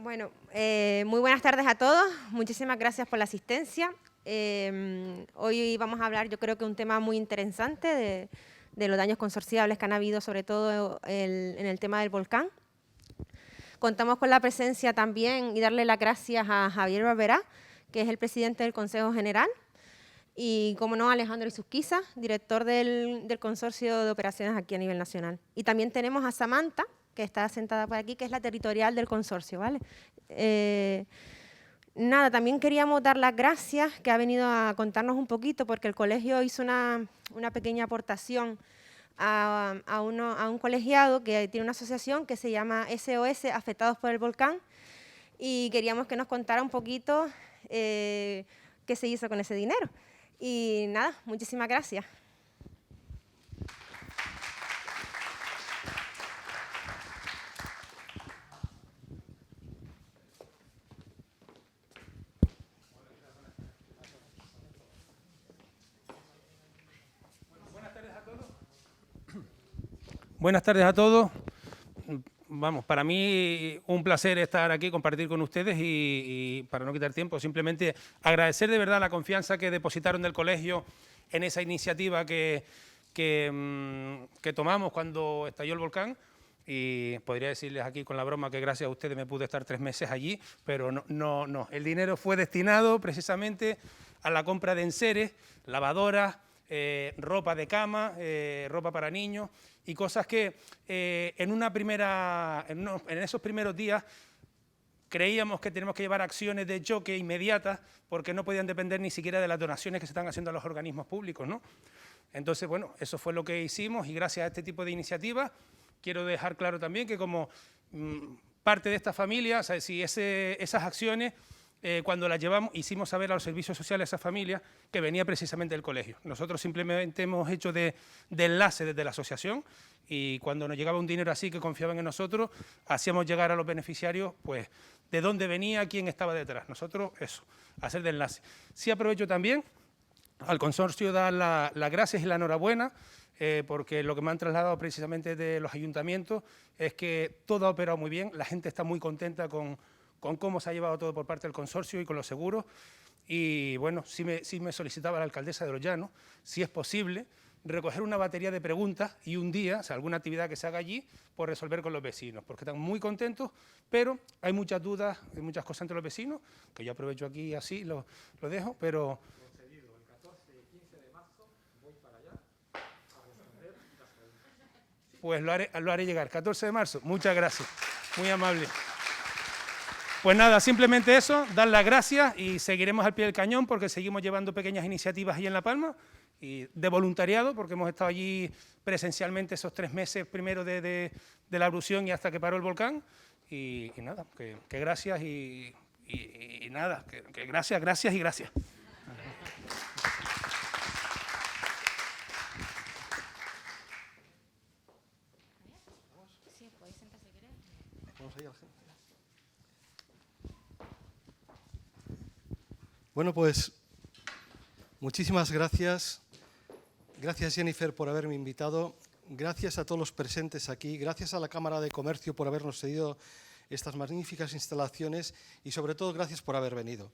Bueno, muy buenas tardes a todos. Muchísimas gracias por la asistencia. Hoy vamos a hablar, yo creo que un tema muy interesante de los daños consorciables que han habido, sobre todo en el tema del volcán. Contamos con la presencia también y darle las gracias a Javier Barberá, que es el presidente del Consejo General, y, como no, Alejandro Isuzquiza, director del Consorcio de Operaciones aquí a nivel nacional. Y también tenemos a Samantha, que está sentada por aquí, que es la territorial del consorcio, ¿vale? Nada, también queríamos dar las gracias, que ha venido a contarnos un poquito, porque el colegio hizo una pequeña aportación a un colegiado que tiene una asociación que se llama SOS Afectados por el Volcán, y queríamos que nos contara un poquito qué se hizo con ese dinero. Y nada, muchísimas gracias. Buenas tardes a todos. Vamos, para mí un placer estar aquí, compartir con ustedes y para no quitar tiempo, simplemente agradecer de verdad la confianza que depositaron del colegio en esa iniciativa que tomamos cuando estalló el volcán. Y podría decirles aquí con la broma que gracias a ustedes me pude estar 3 meses allí, pero no. El dinero fue destinado precisamente a la compra de enseres, lavadoras, ropa de cama, ropa para niños y cosas que en esos primeros días creíamos que tenemos que llevar acciones de choque inmediatas porque no podían depender ni siquiera de las donaciones que se están haciendo a los organismos públicos, ¿no? Entonces, bueno, eso fue lo que hicimos y gracias a este tipo de iniciativas quiero dejar claro también que como parte de esta familia, o sea, si esas acciones, cuando las llevamos, hicimos saber a los servicios sociales a esa familia que venía precisamente del colegio. Nosotros simplemente hemos hecho de enlace desde la asociación y cuando nos llegaba un dinero así que confiaban en nosotros, hacíamos llegar a los beneficiarios pues de dónde venía, quién estaba detrás. Nosotros eso, hacer de enlace. Sí aprovecho también al consorcio dar las gracias y la enhorabuena, porque lo que me han trasladado precisamente de los ayuntamientos es que todo ha operado muy bien, la gente está muy contenta con cómo se ha llevado todo por parte del consorcio y con los seguros. Y bueno, sí me solicitaba la alcaldesa de Los Llanos, si es posible, recoger una batería de preguntas y un día, o sea, alguna actividad que se haga allí, por resolver con los vecinos, porque están muy contentos, pero hay muchas dudas, hay muchas cosas entre los vecinos, que yo aprovecho aquí así, lo dejo, pero... Pues lo haré llegar, 14 de marzo, muchas gracias, muy amable. Pues nada, simplemente eso, dar las gracias y seguiremos al pie del cañón porque seguimos llevando pequeñas iniciativas ahí en La Palma y de voluntariado porque hemos estado allí presencialmente esos 3 meses primero de la erupción y hasta que paró el volcán y nada, que gracias y nada, que gracias y gracias. Bueno, pues muchísimas gracias. Gracias, Jennifer, por haberme invitado. Gracias a todos los presentes aquí. Gracias a la Cámara de Comercio por habernos cedido estas magníficas instalaciones y, sobre todo, gracias por haber venido.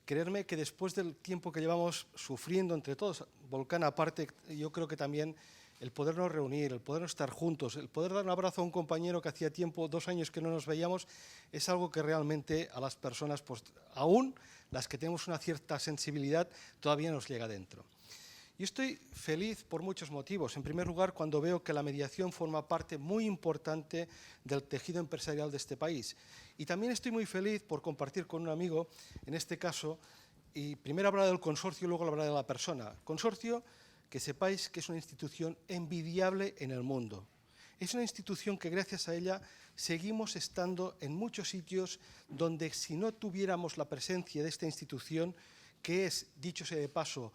Creerme que después del tiempo que llevamos sufriendo entre todos, volcán aparte, yo creo que también el podernos reunir, el podernos estar juntos, el poder dar un abrazo a un compañero que hacía tiempo, 2 años que no nos veíamos, es algo que realmente a las personas, pues, aún las que tenemos una cierta sensibilidad, todavía nos llega dentro. Yo estoy feliz por muchos motivos. En primer lugar, cuando veo que la mediación forma parte muy importante del tejido empresarial de este país. Y también estoy muy feliz por compartir con un amigo, en este caso, y primero hablar del consorcio y luego hablar de la persona. Consorcio, que sepáis que es una institución envidiable en el mundo. Es una institución que gracias a ella seguimos estando en muchos sitios donde si no tuviéramos la presencia de esta institución, que es, dicho sea de paso,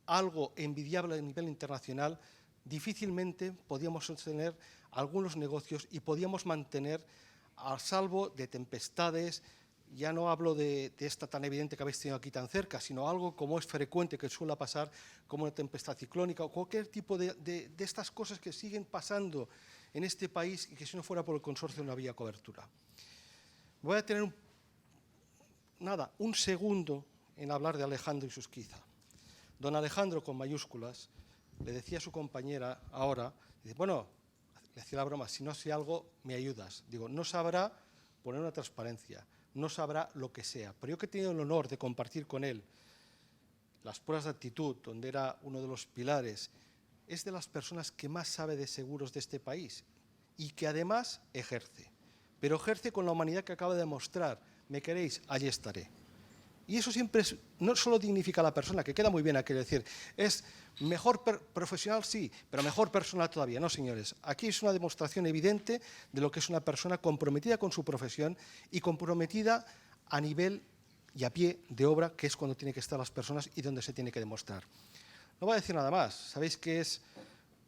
algo envidiable a nivel internacional, difícilmente podíamos sostener algunos negocios y podíamos mantener a salvo de tempestades. Ya no hablo de esta tan evidente que habéis tenido aquí tan cerca, sino algo como es frecuente que suele pasar, como una tempestad ciclónica o cualquier tipo de estas cosas que siguen pasando en este país y que si no fuera por el consorcio no había cobertura. Voy a tener un segundo en hablar de Alejandro Isusquiza. Don Alejandro, con mayúsculas, le decía a su compañera ahora, dice, bueno, le hacía la broma, si no sé algo, me ayudas. Digo, no sabrá poner una transparencia, no sabrá lo que sea. Pero yo que he tenido el honor de compartir con él las pruebas de actitud, donde era uno de los pilares, es de las personas que más sabe de seguros de este país y que además ejerce. Pero ejerce con la humanidad que acaba de demostrar. ¿Me queréis? Allí estaré. Y eso siempre no solo dignifica a la persona, que queda muy bien aquello decir, es mejor profesional, sí, pero mejor persona todavía. No, señores, aquí es una demostración evidente de lo que es una persona comprometida con su profesión y comprometida a nivel y a pie de obra, que es cuando tienen que estar las personas y donde se tiene que demostrar. No voy a decir nada más. Sabéis que es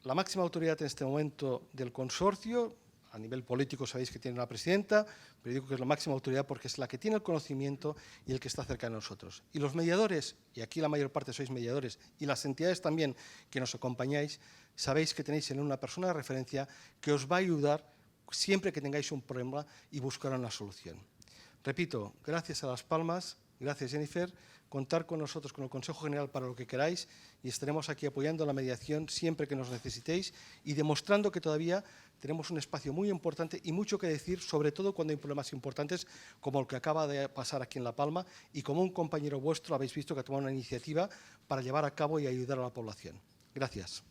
la máxima autoridad en este momento del consorcio. A nivel político sabéis que tiene una presidenta, pero digo que es la máxima autoridad porque es la que tiene el conocimiento y el que está cerca de nosotros. Y los mediadores, y aquí la mayor parte sois mediadores, y las entidades también que nos acompañáis, sabéis que tenéis en una persona de referencia que os va a ayudar siempre que tengáis un problema y buscar una solución. Repito, gracias a Las Palmas, gracias Jennifer, contar con nosotros, con el Consejo General para lo que queráis y estaremos aquí apoyando la mediación siempre que nos necesitéis y demostrando que todavía tenemos un espacio muy importante y mucho que decir, sobre todo cuando hay problemas importantes como el que acaba de pasar aquí en La Palma y como un compañero vuestro habéis visto que ha tomado una iniciativa para llevar a cabo y ayudar a la población. Gracias.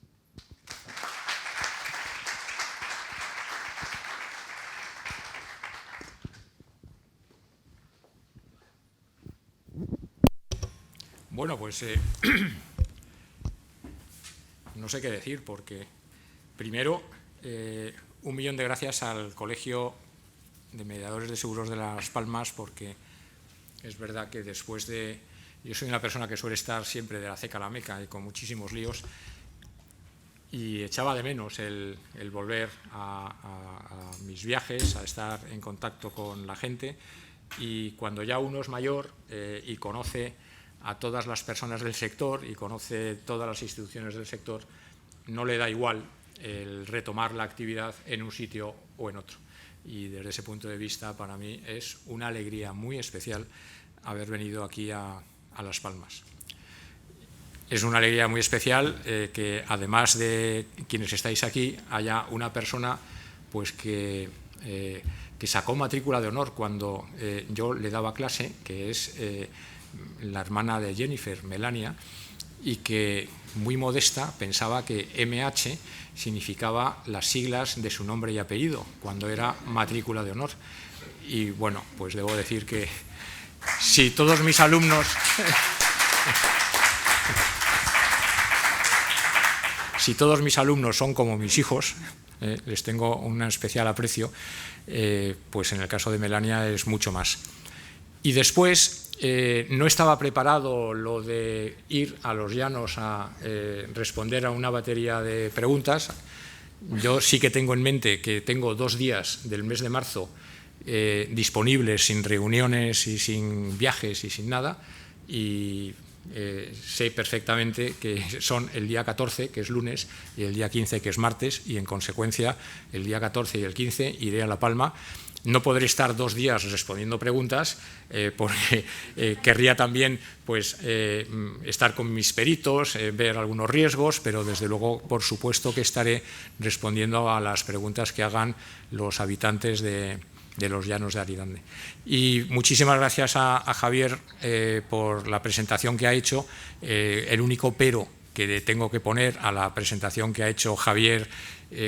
Bueno, pues no sé qué decir, porque primero, 1.000.000 de gracias al Colegio de Mediadores de Seguros de Las Palmas, porque es verdad que después de... Yo soy una persona que suele estar siempre de la ceca a la meca y con muchísimos líos, y echaba de menos el volver a mis viajes, a estar en contacto con la gente, y cuando ya uno es mayor y conoce a todas las personas del sector y conoce todas las instituciones del sector, no le da igual el retomar la actividad en un sitio o en otro. Y desde ese punto de vista, para mí es una alegría muy especial haber venido aquí a Las Palmas. Es una alegría muy especial que, además de quienes estáis aquí, haya una persona pues, que sacó matrícula de honor cuando yo le daba clase, que es la hermana de Jennifer, Melania, y que, muy modesta, pensaba que MH significaba las siglas de su nombre y apellido, cuando era matrícula de honor. Y bueno, pues debo decir que si todos mis alumnos... Si todos mis alumnos son como mis hijos, les tengo un especial aprecio, pues en el caso de Melania es mucho más. Y después no estaba preparado lo de ir a Los Llanos a responder a una batería de preguntas. Yo sí que tengo en mente que tengo 2 días del mes de marzo disponibles, sin reuniones y sin viajes y sin nada, y sé perfectamente que son el día 14, que es lunes, y el día 15, que es martes, y en consecuencia el día 14 y el 15 iré a La Palma. No podré estar 2 días respondiendo preguntas porque querría también pues, estar con mis peritos, ver algunos riesgos, pero desde luego, por supuesto, que estaré respondiendo a las preguntas que hagan los habitantes de Los Llanos de Aridane. Y muchísimas gracias a Javier por la presentación que ha hecho. El único pero que tengo que poner a la presentación que ha hecho Javier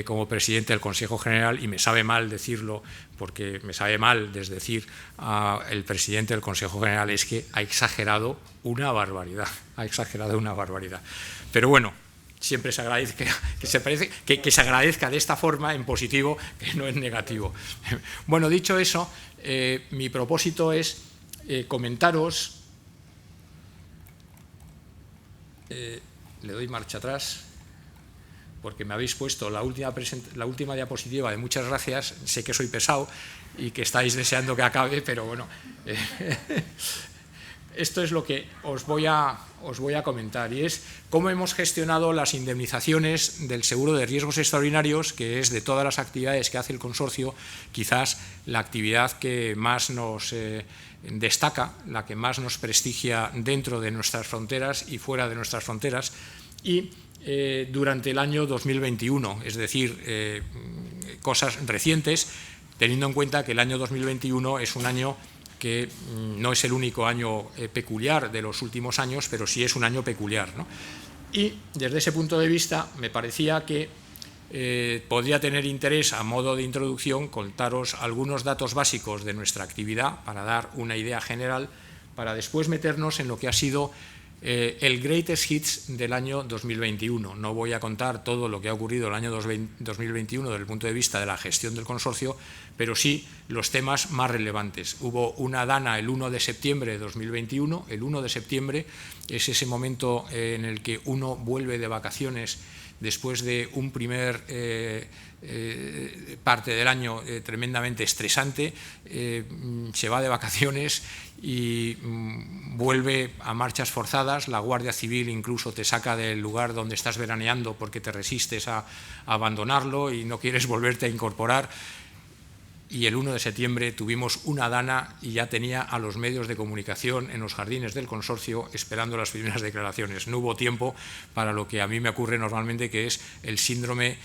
como presidente del Consejo General, y me sabe mal decirlo, porque me sabe mal desdecir al presidente del Consejo General, es que ha exagerado una barbaridad, Pero bueno, siempre se agradece que se agradezca de esta forma, en positivo, que no es negativo. Bueno, dicho eso, mi propósito es comentaros... le doy marcha atrás, porque me habéis puesto la última diapositiva de muchas gracias. Sé que soy pesado y que estáis deseando que acabe, pero bueno. esto es lo que os voy a comentar, y es cómo hemos gestionado las indemnizaciones del seguro de riesgos extraordinarios, que es de todas las actividades que hace el consorcio, quizás la actividad que más nos destaca, la que más nos prestigia dentro de nuestras fronteras y fuera de nuestras fronteras, y durante el año 2021, es decir, cosas recientes, teniendo en cuenta que el año 2021 es un año que no es el único año peculiar de los últimos años, pero sí es un año peculiar, ¿no? Y desde ese punto de vista me parecía que podría tener interés, a modo de introducción, contaros algunos datos básicos de nuestra actividad para dar una idea general, para después meternos en lo que ha sido el Greatest Hits del año 2021. No voy a contar todo lo que ha ocurrido el año 2021 desde el punto de vista de la gestión del consorcio, pero sí los temas más relevantes. Hubo una DANA el 1 de septiembre de 2021. El 1 de septiembre es ese momento en el que uno vuelve de vacaciones después de un primer parte del año tremendamente estresante, se va de vacaciones y vuelve a marchas forzadas. La Guardia Civil incluso te saca del lugar donde estás veraneando porque te resistes a abandonarlo y no quieres volverte a incorporar. Y el 1 de septiembre tuvimos una DANA y ya tenía a los medios de comunicación en los jardines del consorcio esperando las primeras declaraciones. No hubo tiempo para lo que a mí me ocurre normalmente, que es el síndrome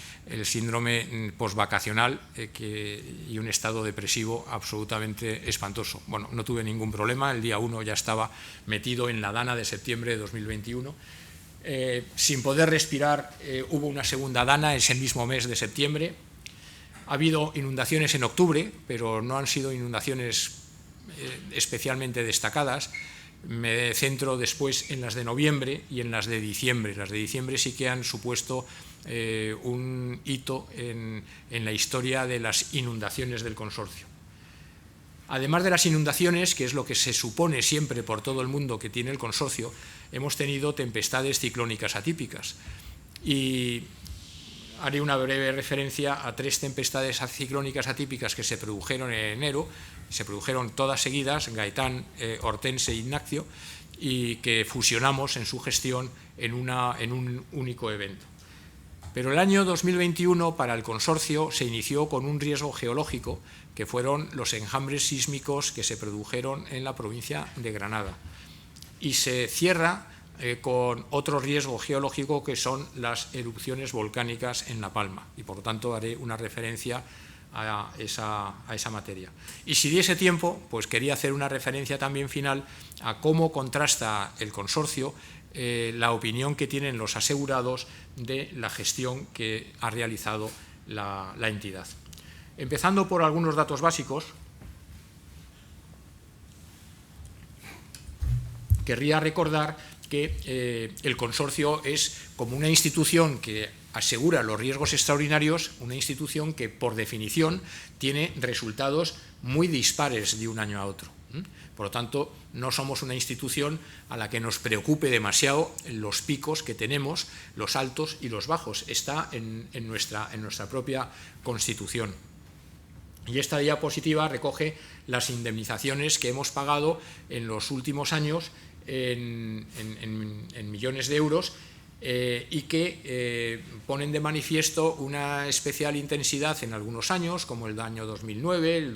posvacacional y un estado depresivo absolutamente espantoso. Bueno, no tuve ningún problema, el día 1 ya estaba metido en la DANA de septiembre de 2021. Sin poder respirar, hubo una segunda DANA ese mismo mes de septiembre. Ha habido inundaciones en octubre, pero no han sido inundaciones especialmente destacadas. Me centro después en las de noviembre y en las de diciembre. Las de diciembre sí que han supuesto un hito en la historia de las inundaciones del consorcio. Además de las inundaciones, que es lo que se supone siempre por todo el mundo que tiene el consorcio, hemos tenido tempestades ciclónicas atípicas. Y haré una breve referencia a 3 tempestades ciclónicas atípicas que se produjeron en enero, se produjeron todas seguidas, Gaitán, Hortense e Ignacio, y que fusionamos en su gestión en un único evento. Pero el año 2021 para el consorcio se inició con un riesgo geológico, que fueron los enjambres sísmicos que se produjeron en la provincia de Granada. Y se cierra con otro riesgo geológico, que son las erupciones volcánicas en La Palma, y por lo tanto haré una referencia a esa materia. Y si diese tiempo, pues quería hacer una referencia también final a cómo contrasta el consorcio la opinión que tienen los asegurados de la gestión que ha realizado la entidad. Empezando por algunos datos básicos, querría recordar que el consorcio es como una institución que asegura los riesgos extraordinarios, una institución que por definición tiene resultados muy dispares de un año a otro. Por lo tanto, no somos una institución a la que nos preocupe demasiado los picos que tenemos, los altos y los bajos. Está en nuestra propia constitución. Y esta diapositiva recoge las indemnizaciones que hemos pagado en los últimos años en millones de euros, y que ponen de manifiesto una especial intensidad en algunos años, como el año 2009, el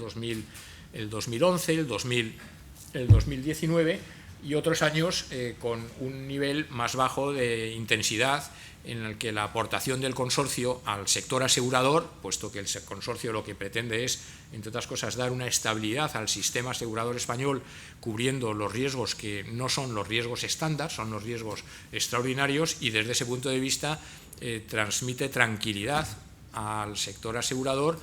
2011, el 2019, y otros años con un nivel más bajo de intensidad, en el que la aportación del consorcio al sector asegurador, puesto que el consorcio lo que pretende es, entre otras cosas, dar una estabilidad al sistema asegurador español, cubriendo los riesgos que no son los riesgos estándar, son los riesgos extraordinarios, y desde ese punto de vista transmite tranquilidad al sector asegurador,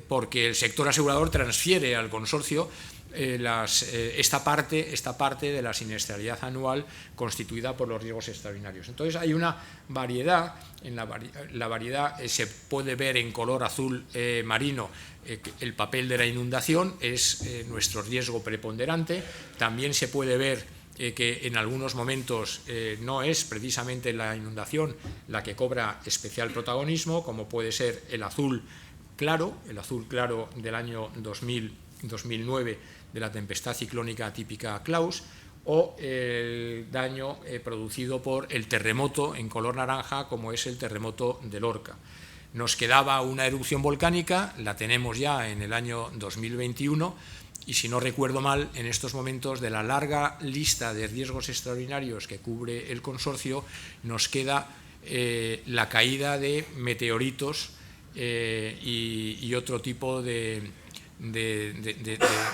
porque el sector asegurador transfiere al consorcio esta parte de la siniestralidad anual constituida por los riesgos extraordinarios. Entonces hay una variedad, la variedad se puede ver en color azul marino. El papel de la inundación es nuestro riesgo preponderante. También se puede ver que en algunos momentos no es precisamente la inundación la que cobra especial protagonismo, como puede ser el azul claro del año 2020, 2009 de la tempestad ciclónica típica Klaus, o el daño producido por el terremoto en color naranja, como es el terremoto de Lorca. Nos quedaba una erupción volcánica, la tenemos ya en el año 2021, y si no recuerdo mal, en estos momentos, de la larga lista de riesgos extraordinarios que cubre el consorcio, nos queda la caída de meteoritos y otro tipo de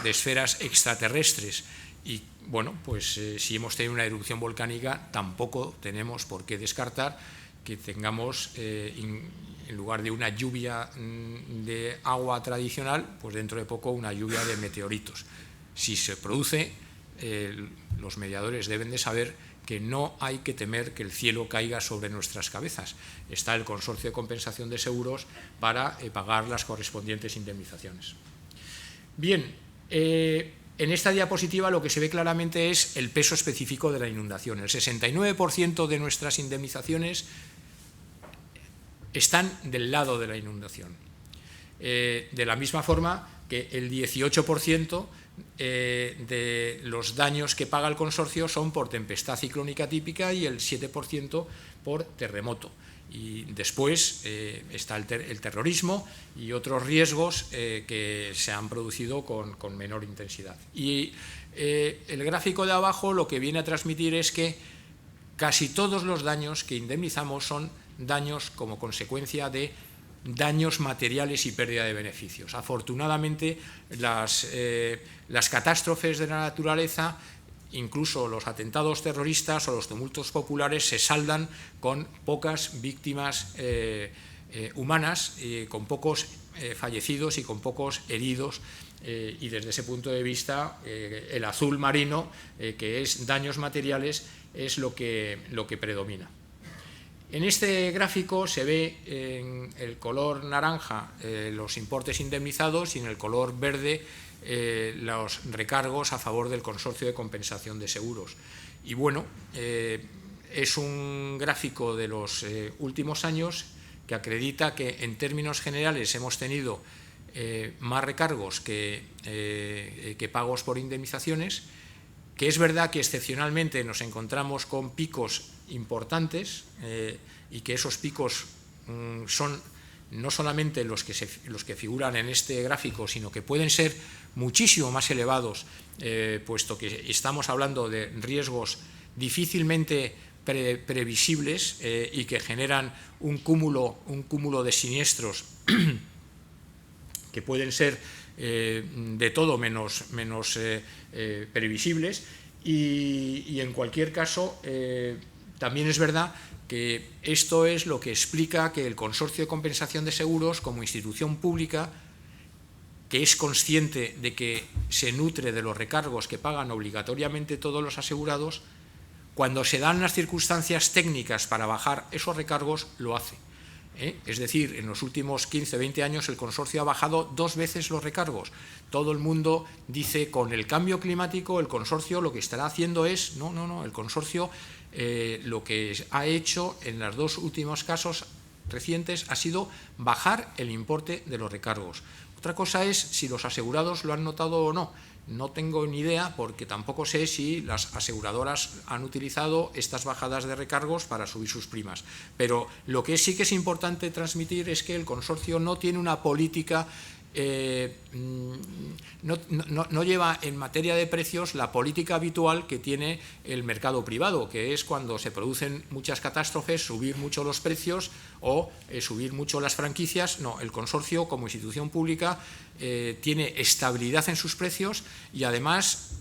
esferas extraterrestres. Y bueno, pues si hemos tenido una erupción volcánica, tampoco tenemos por qué descartar que tengamos, en lugar de una lluvia de agua tradicional, pues dentro de poco una lluvia de meteoritos. Si se produce, los mediadores deben de saber que no hay que temer que el cielo caiga sobre nuestras cabezas. Está el Consorcio de Compensación de Seguros para pagar las correspondientes indemnizaciones. Bien, en esta diapositiva lo que se ve claramente es el peso específico de la inundación. El 69% de nuestras indemnizaciones están del lado de la inundación. De la misma forma que el 18% de los daños que paga el consorcio son por tempestad ciclónica típica y el 7% por terremoto. Y después está el terrorismo y otros riesgos que se han producido con menor intensidad. Y el gráfico de abajo lo que viene a transmitir es que casi todos los daños que indemnizamos son daños como consecuencia de daños materiales y pérdida de beneficios. Afortunadamente, las catástrofes de la naturaleza, incluso los atentados terroristas o los tumultos populares, se saldan con pocas víctimas humanas, con pocos fallecidos y con pocos heridos, y desde ese punto de vista el azul marino, que es daños materiales, es lo que predomina. En este gráfico se ve en el color naranja los importes indemnizados y en el color verde los recargos a favor del Consorcio de Compensación de Seguros. Y bueno, es un gráfico de los últimos años que acredita que en términos generales hemos tenido más recargos que pagos por indemnizaciones, que es verdad que excepcionalmente nos encontramos con picos importantes y que esos picos son no solamente los que figuran en este gráfico, sino que pueden ser muchísimo más elevados, puesto que estamos hablando de riesgos difícilmente previsibles y que generan un cúmulo de siniestros que pueden ser de todo menos previsibles, y en cualquier caso también es verdad que esto es lo que explica que el Consorcio de Compensación de Seguros, como institución pública que es consciente de que se nutre de los recargos que pagan obligatoriamente todos los asegurados, cuando se dan las circunstancias técnicas para bajar esos recargos, lo hace. Es decir, en los últimos 15-20 años el consorcio ha bajado 2 veces los recargos. Todo el mundo dice, con el cambio climático el consorcio lo que estará haciendo es... No, el consorcio lo que ha hecho en los 2 últimos casos recientes ha sido bajar el importe de los recargos. Otra cosa es si los asegurados lo han notado o no. No tengo ni idea, porque tampoco sé si las aseguradoras han utilizado estas bajadas de recargos para subir sus primas. Pero lo que sí que es importante transmitir es que el consorcio no tiene una política, no lleva en materia de precios la política habitual que tiene el mercado privado, que es cuando se producen muchas catástrofes, subir mucho los precios o subir mucho las franquicias. No, el consorcio como institución pública tiene estabilidad en sus precios y además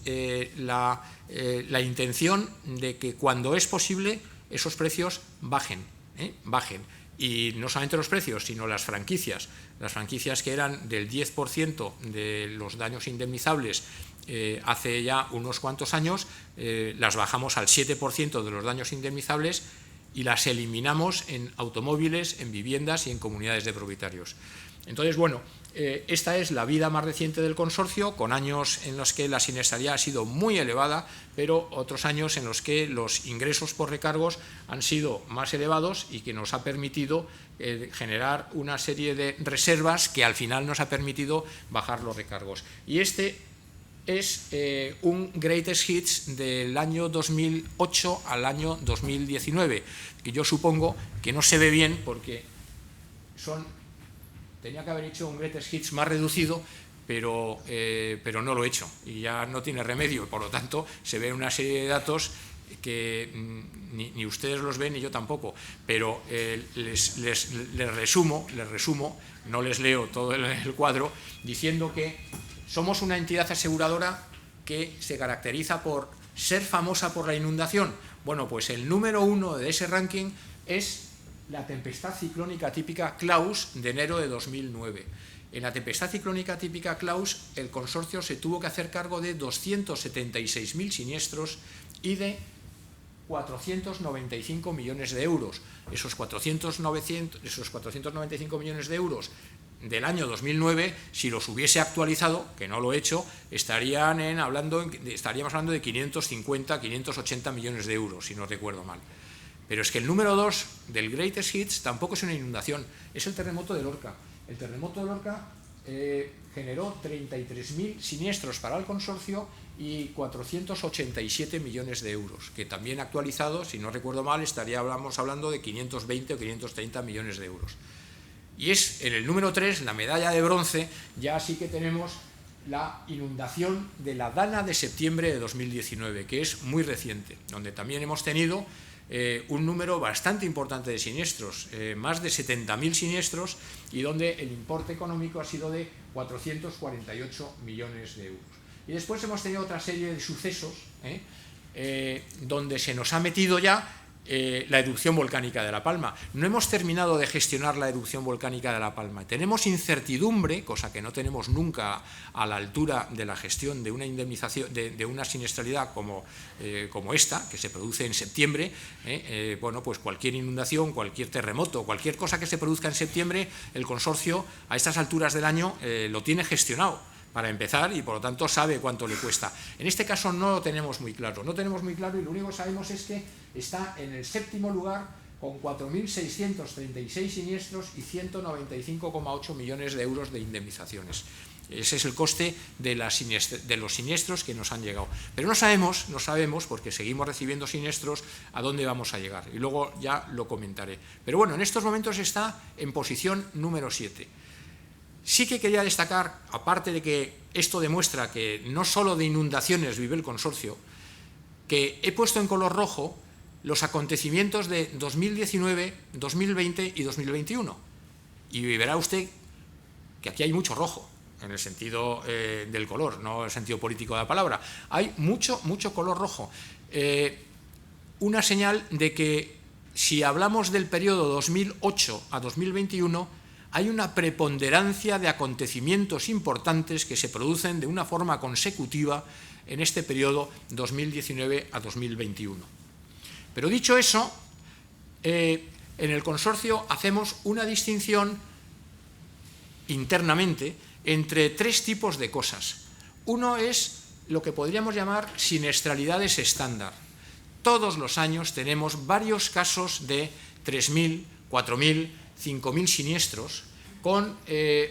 la intención de que cuando es posible esos precios bajen. Y no solamente los precios, sino las franquicias que eran del 10% de los daños indemnizables hace ya unos cuantos años, las bajamos al 7% de los daños indemnizables, y las eliminamos en automóviles, en viviendas y en comunidades de propietarios. Entonces, bueno, esta es la vida más reciente del consorcio, con años en los que la siniestralidad ha sido muy elevada, pero otros años en los que los ingresos por recargos han sido más elevados y que nos ha permitido generar una serie de reservas que al final nos ha permitido bajar los recargos. Y este es un Greatest Hits del año 2008 al año 2019, que yo supongo que no se ve bien porque tenía que haber hecho un Greatest Hits más reducido, pero no lo he hecho y ya no tiene remedio. Por lo tanto, se ve una serie de datos que ni ustedes los ven ni yo tampoco, pero les resumo, no les leo todo el cuadro, diciendo que somos una entidad aseguradora que se caracteriza por ser famosa por la inundación. Bueno, pues el número 1 de ese ranking es la tempestad ciclónica típica Klaus de enero de 2009. En la tempestad ciclónica típica Klaus, el consorcio se tuvo que hacer cargo de 276.000 siniestros y de 495 millones de euros. Esos 495 millones de euros del año 2009, si los hubiese actualizado, que no lo he hecho, estaríamos hablando de 550, 580 millones de euros, si no recuerdo mal. Pero es que el número 2 del Greatest Hits tampoco es una inundación, es el terremoto de Lorca. El terremoto de Lorca generó 33.000 siniestros para el consorcio y 487 millones de euros, que también actualizado, si no recuerdo mal, estaríamos hablando de 520 o 530 millones de euros. Y es en el número 3, la medalla de bronce, ya sí que tenemos la inundación de la Dana de septiembre de 2019, que es muy reciente, donde también hemos tenido un número bastante importante de siniestros, más de 70.000 siniestros, y donde el importe económico ha sido de 448 millones de euros. Y después hemos tenido otra serie de sucesos donde se nos ha metido ya la erupción volcánica de La Palma. No hemos terminado de gestionar la erupción volcánica de La Palma. Tenemos incertidumbre, cosa que no tenemos nunca a la altura de la gestión de una indemnización, de una siniestralidad como esta, que se produce en septiembre. Bueno, pues cualquier inundación, cualquier terremoto, cualquier cosa que se produzca en septiembre, el consorcio a estas alturas del año lo tiene gestionado para empezar, y por lo tanto sabe cuánto le cuesta. En este caso no lo tenemos muy claro, y lo único que sabemos es que está en el 7º lugar con 4.636 siniestros y 195,8 millones de euros de indemnizaciones. Ese es el coste de los siniestros que nos han llegado. Pero no sabemos, porque seguimos recibiendo siniestros, a dónde vamos a llegar, y luego ya lo comentaré. Pero bueno, en estos momentos está en posición número 7. Sí que quería destacar, aparte de que esto demuestra que no solo de inundaciones vive el consorcio, que he puesto en color rojo los acontecimientos de 2019, 2020 y 2021. Y verá usted que aquí hay mucho rojo, en el sentido del color, no en el sentido político de la palabra. Hay mucho color rojo. Una señal de que si hablamos del periodo 2008 a 2021, hay una preponderancia de acontecimientos importantes que se producen de una forma consecutiva en este periodo 2019 a 2021. Pero dicho eso, en el consorcio hacemos una distinción internamente entre 3 tipos de cosas. Uno es lo que podríamos llamar siniestralidades estándar. Todos los años tenemos varios casos de 3.000, 4.000, 5.000 siniestros con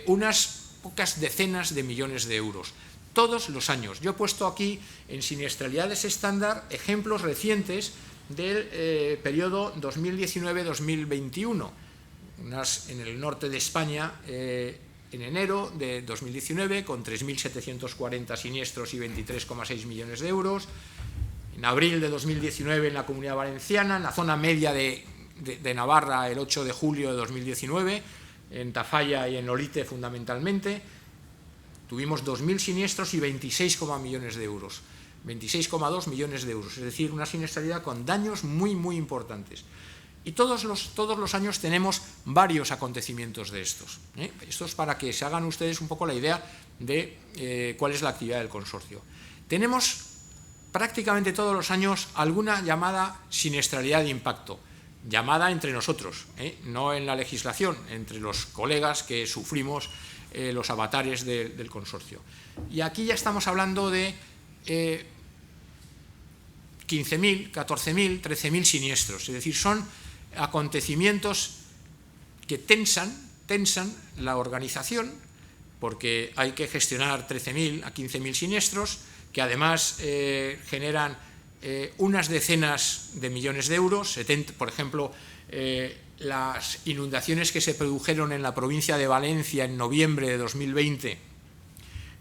unas pocas decenas de millones de euros. Todos los años. Yo he puesto aquí en siniestralidades estándar ejemplos recientes del periodo 2019-2021. Unas en el norte de España en enero de 2019 con 3.740 siniestros y 23,6 millones de euros. En abril de 2019 en la Comunidad Valenciana, en la zona media de Navarra el 8 de julio de 2019, en Tafalla y en Olite fundamentalmente, tuvimos 2.000 siniestros y 26,2 millones de euros. 26,2 millones de euros, es decir, una siniestralidad con daños muy importantes. Y todos los años tenemos varios acontecimientos de estos. Esto es para que se hagan ustedes un poco la idea de cuál es la actividad del consorcio. Tenemos prácticamente todos los años alguna llamada siniestralidad de impacto. llamada entre nosotros, no en la legislación, entre los colegas que sufrimos los avatares del consorcio. Y aquí ya estamos hablando de 15.000, 14.000, 13.000 siniestros, es decir, son acontecimientos que tensan la organización, porque hay que gestionar 13.000 a 15.000 siniestros, que además generan unas decenas de millones de euros. Por ejemplo, las inundaciones que se produjeron en la provincia de Valencia en noviembre de 2020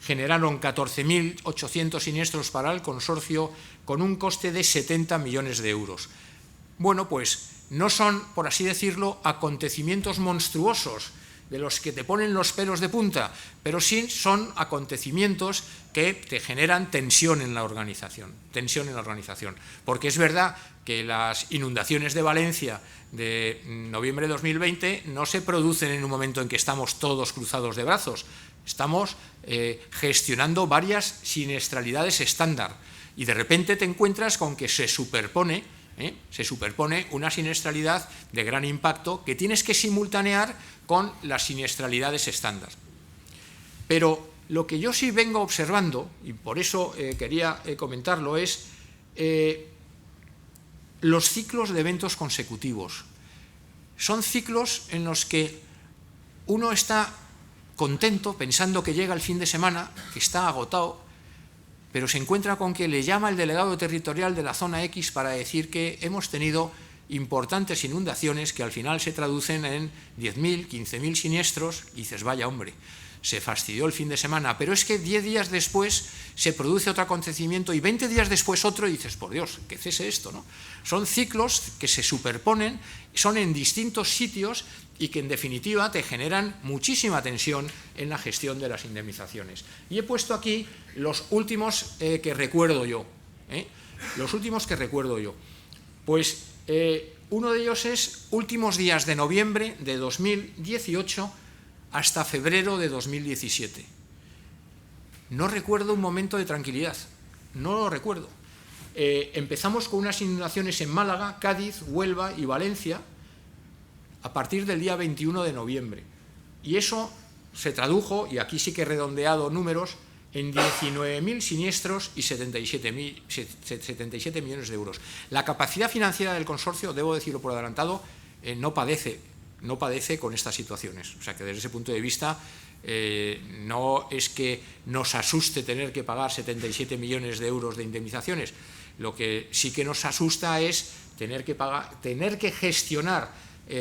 generaron 14.800 siniestros para el consorcio con un coste de 70 millones de euros. Bueno, pues no son, por así decirlo, acontecimientos monstruosos de los que te ponen los pelos de punta, pero sí son acontecimientos que te generan tensión en la organización, porque es verdad que las inundaciones de Valencia de noviembre de 2020 no se producen en un momento en que estamos todos cruzados de brazos, estamos gestionando varias siniestralidades estándar y de repente te encuentras con que se superpone una siniestralidad de gran impacto que tienes que simultanear con las siniestralidades estándar. Pero lo que yo sí vengo observando, y por eso quería comentarlo, es los ciclos de eventos consecutivos. Son ciclos en los que uno está contento pensando que llega el fin de semana, que está agotado, pero se encuentra con que le llama el delegado territorial de la zona X para decir que hemos tenido importantes inundaciones que al final se traducen en 10.000, 15.000 siniestros, y dices, vaya hombre, se fastidió el fin de semana, pero es que 10 días después se produce otro acontecimiento y 20 días después otro, y dices, por Dios, que cese esto, ¿no? Son ciclos que se superponen, son en distintos sitios y que en definitiva te generan muchísima tensión en la gestión de las indemnizaciones. Y he puesto aquí los últimos que recuerdo yo. Los últimos que recuerdo yo. Pues uno de ellos es últimos días de noviembre de 2018 hasta febrero de 2017. No recuerdo un momento de tranquilidad, no lo recuerdo. Empezamos con unas inundaciones en Málaga, Cádiz, Huelva y Valencia a partir del día 21 de noviembre. Y eso se tradujo, y aquí sí que he redondeado números, en 19.000 siniestros y 77 millones de euros. La capacidad financiera del consorcio, debo decirlo por adelantado, no padece con estas situaciones. O sea que desde ese punto de vista no es que nos asuste tener que pagar 77 millones de euros de indemnizaciones. Lo que sí que nos asusta es tener que gestionar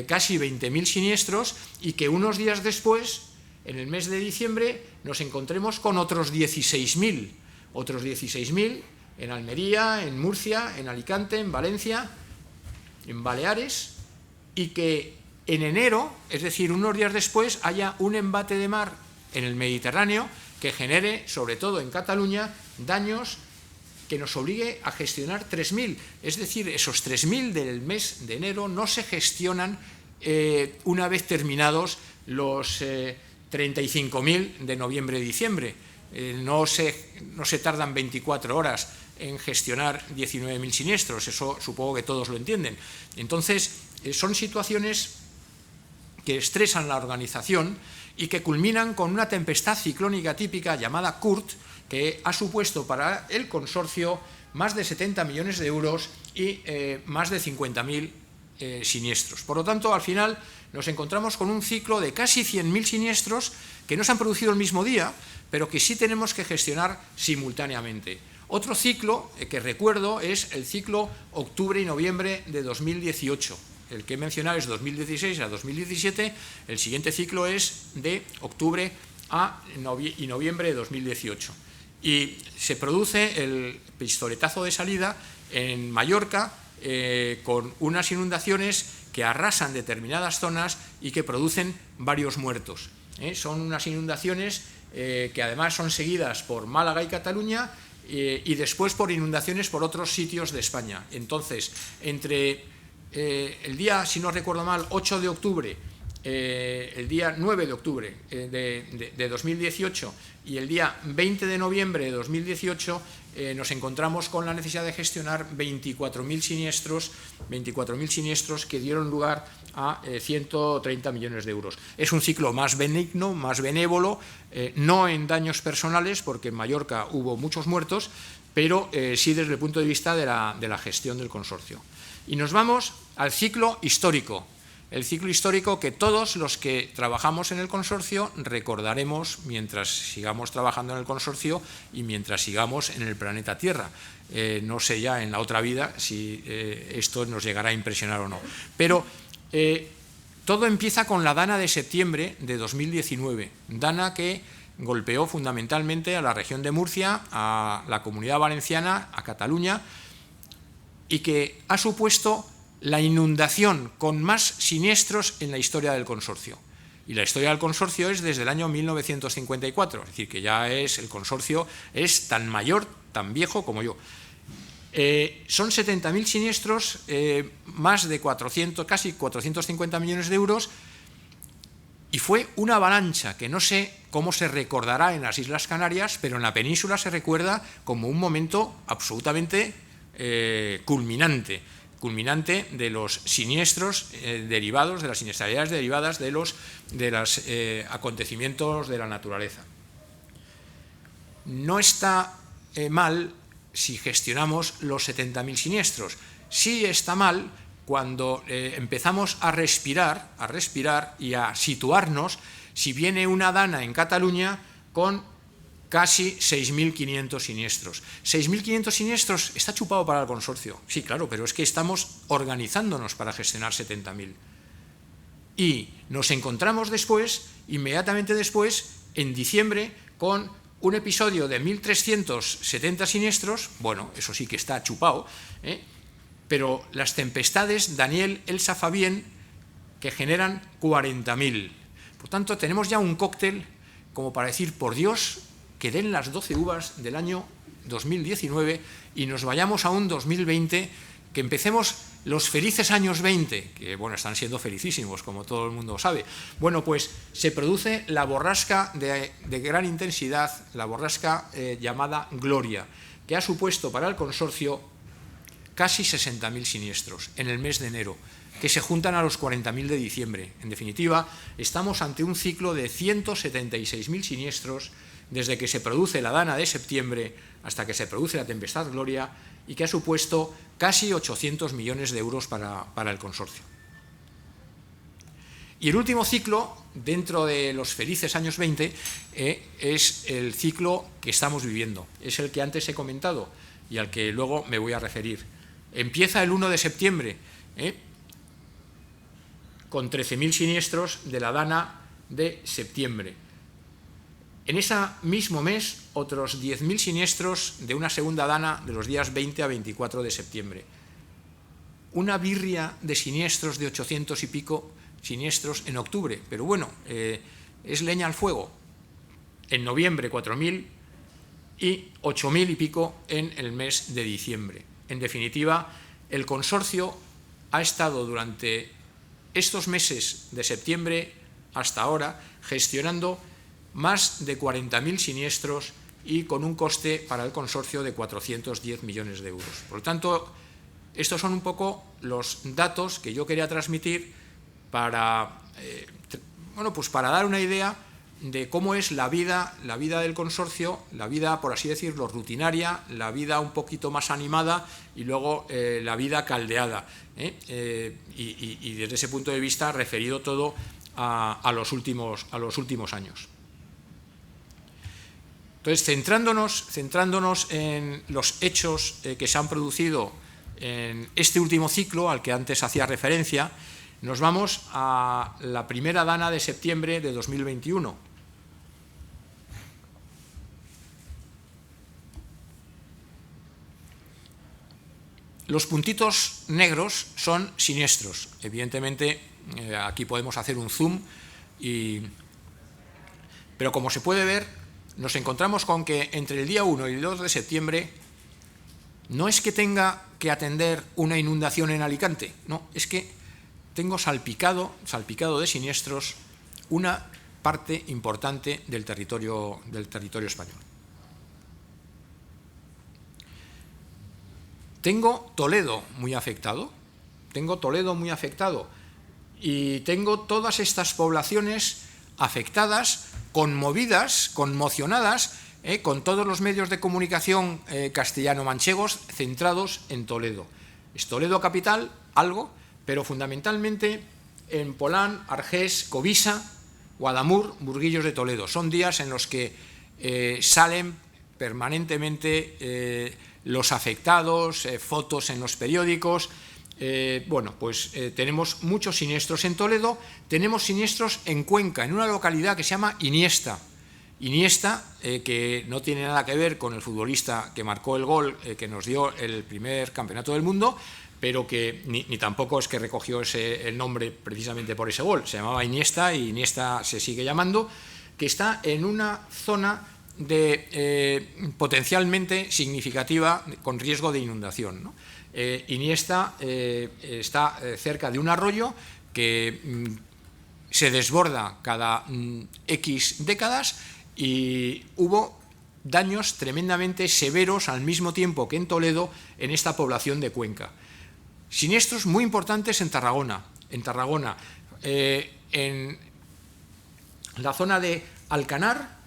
casi 20.000 siniestros y que unos días después, en el mes de diciembre, nos encontremos con otros 16.000 en Almería, en Murcia, en Alicante, en Valencia, en Baleares, y que en enero, es decir, unos días después, haya un embate de mar en el Mediterráneo que genere, sobre todo en Cataluña, daños que nos obligue a gestionar 3.000. Es decir, esos 3.000 del mes de enero no se gestionan una vez terminados los 35.000 de noviembre y diciembre. No se tardan 24 horas en gestionar 19.000 siniestros, eso supongo que todos lo entienden. Entonces, son situaciones que estresan la organización y que culminan con una tempestad ciclónica típica llamada Kurt, que ha supuesto para el consorcio más de 70 millones de euros y más de 50.000 siniestros. Por lo tanto, al final nos encontramos con un ciclo de casi 100.000 siniestros que no se han producido el mismo día, pero que sí tenemos que gestionar simultáneamente. Otro ciclo que recuerdo es el ciclo octubre y noviembre de 2018. El que he mencionado es 2016 a 2017, el siguiente ciclo es de octubre y noviembre de 2018. Y se produce el pistoletazo de salida en Mallorca con unas inundaciones que arrasan determinadas zonas y que producen varios muertos. Son unas inundaciones que además son seguidas por Málaga y Cataluña y después por inundaciones por otros sitios de España. Entonces, entre el día, si no recuerdo mal, 8 de octubre el día 9 de octubre de 2018 y el día 20 de noviembre de 2018 nos encontramos con la necesidad de gestionar 24.000 siniestros que dieron lugar a 130 millones de euros. Es un ciclo más benigno, más benévolo, no en daños personales, porque en Mallorca hubo muchos muertos, pero sí desde el punto de vista de la gestión del consorcio. Y nos vamos al ciclo histórico. El ciclo histórico que todos los que trabajamos en el consorcio recordaremos mientras sigamos trabajando en el consorcio y mientras sigamos en el planeta Tierra. No sé ya en la otra vida si esto nos llegará a impresionar o no. Pero todo empieza con la Dana de septiembre de 2019. Dana que golpeó fundamentalmente a la región de Murcia, a la Comunidad Valenciana, a Cataluña, y que ha supuesto la inundación con más siniestros en la historia del consorcio. Y la historia del consorcio es desde el año 1954, es decir, que ya el consorcio es tan mayor, tan viejo como yo. Son 70.000 siniestros, más de casi 450 millones de euros, y fue una avalancha que no sé cómo se recordará en las Islas Canarias, pero en la península se recuerda como un momento absolutamente culminante de los siniestros derivados, de las siniestralidades derivadas de los acontecimientos de la naturaleza. No está mal si gestionamos los 70.000 siniestros. Sí está mal cuando empezamos a respirar y a situarnos si viene una Dana en Cataluña con casi 6.500 siniestros. 6.500 siniestros está chupado para el consorcio. Sí, claro, pero es que estamos organizándonos para gestionar 70.000. Y nos encontramos inmediatamente después, en diciembre, con un episodio de 1.370 siniestros. Bueno, eso sí que está chupado, pero las tempestades Daniel, Elsa, Fabián, que generan 40.000. Por tanto, tenemos ya un cóctel como para decir, por Dios, que den las 12 uvas del año 2019 y nos vayamos a un 2020, que empecemos los felices años 20, que bueno, están siendo felicísimos, como todo el mundo sabe. Bueno, pues se produce la borrasca de gran intensidad, la borrasca llamada Gloria, que ha supuesto para el consorcio casi 60.000 siniestros en el mes de enero, que se juntan a los 40.000 de diciembre. En definitiva, estamos ante un ciclo de 176.000 siniestros desde que se produce la Dana de septiembre hasta que se produce la tempestad Gloria, y que ha supuesto casi 800 millones de euros para el consorcio. Y el último ciclo, dentro de los felices años 20, es el ciclo que estamos viviendo. Es el que antes he comentado y al que luego me voy a referir. Empieza el 1 de septiembre, con 13.000 siniestros de la Dana de septiembre. En ese mismo mes, otros 10.000 siniestros de una segunda Dana de los días 20 a 24 de septiembre. Una birria de siniestros de 800 y pico siniestros en octubre, pero bueno, es leña al fuego. En noviembre 4.000 y 8.000 y pico en el mes de diciembre. En definitiva, el consorcio ha estado durante estos meses de septiembre hasta ahora gestionando más de 40.000 siniestros y con un coste para el consorcio de 410 millones de euros. Por lo tanto, estos son un poco los datos que yo quería transmitir para dar una idea de cómo es la vida del consorcio, la vida, por así decirlo, rutinaria, la vida un poquito más animada y luego la vida caldeada. Y desde ese punto de vista referido todo a los últimos años. Entonces, centrándonos en los hechos que se han producido en este último ciclo al que antes hacía referencia, nos vamos a la primera Dana de septiembre de 2021. Los puntitos negros son siniestros. Evidentemente, aquí podemos hacer un zoom, pero como se puede ver, nos encontramos con que entre el día 1 y el 2 de septiembre no es que tenga que atender una inundación en Alicante, no, es que tengo salpicado de siniestros una parte importante del territorio español. Tengo Toledo muy afectado, y tengo todas estas poblaciones afectadas, conmovidas, conmocionadas, con todos los medios de comunicación castellano-manchegos centrados en Toledo. Es Toledo capital, algo, pero fundamentalmente en Polán, Argés, Covisa, Guadamur, Burguillos de Toledo. Son días en los que salen permanentemente los afectados, fotos en los periódicos. Bueno, pues tenemos muchos siniestros en Toledo, tenemos siniestros en Cuenca, en una localidad que se llama Iniesta. Iniesta, que no tiene nada que ver con el futbolista que marcó el gol que nos dio el primer campeonato del mundo, pero que ni tampoco es que recogió el nombre precisamente por ese gol. Se llamaba Iniesta y Iniesta se sigue llamando, que está en una zona potencialmente significativa con riesgo de inundación, ¿no? Iniesta está cerca de un arroyo que se desborda cada X décadas y hubo daños tremendamente severos al mismo tiempo que en Toledo en esta población de Cuenca. Siniestros muy importantes en Tarragona, en la zona de Alcanar,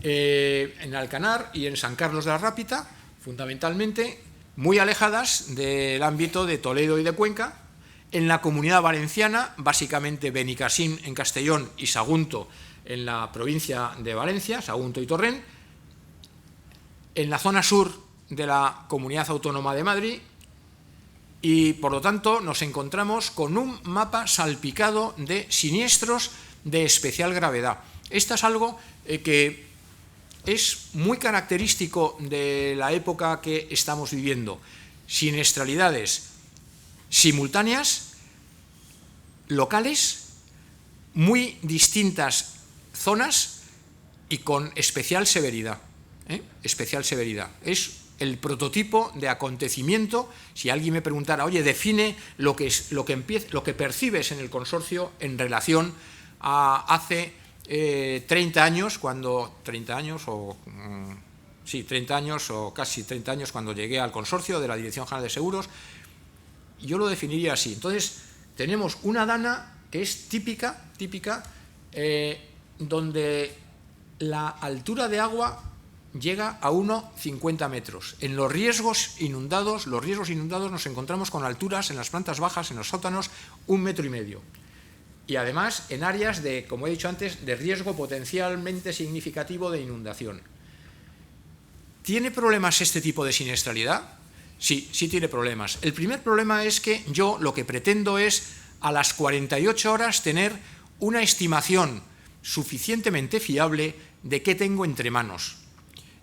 en Alcanar y en San Carlos de la Rápita, fundamentalmente, muy alejadas del ámbito de Toledo y de Cuenca. En la Comunidad Valenciana, básicamente Benicassim en Castellón y Sagunto en la provincia de Valencia, Sagunto y Torrent. En la zona sur de la Comunidad Autónoma de Madrid. Y, por lo tanto, nos encontramos con un mapa salpicado de siniestros de especial gravedad. Esto es algo que es muy característico de la época que estamos viviendo. Siniestralidades simultáneas, locales, muy distintas zonas y con especial severidad. Especial severidad. Es el prototipo de acontecimiento. Si alguien me preguntara, oye, define lo que percibes en el consorcio en relación a hace 30 años, cuando 30 años o casi 30 años cuando llegué al consorcio de la Dirección General de Seguros, yo lo definiría así. Entonces, tenemos una dana que es típica, donde la altura de agua llega a 1,50 metros. En los riesgos inundados nos encontramos con alturas en las plantas bajas, en los sótanos, 1,5 metros. Y además en áreas de, como he dicho antes, de riesgo potencialmente significativo de inundación. ¿Tiene problemas este tipo de siniestralidad? Sí tiene problemas. El primer problema es que yo lo que pretendo es a las 48 horas tener una estimación suficientemente fiable de qué tengo entre manos.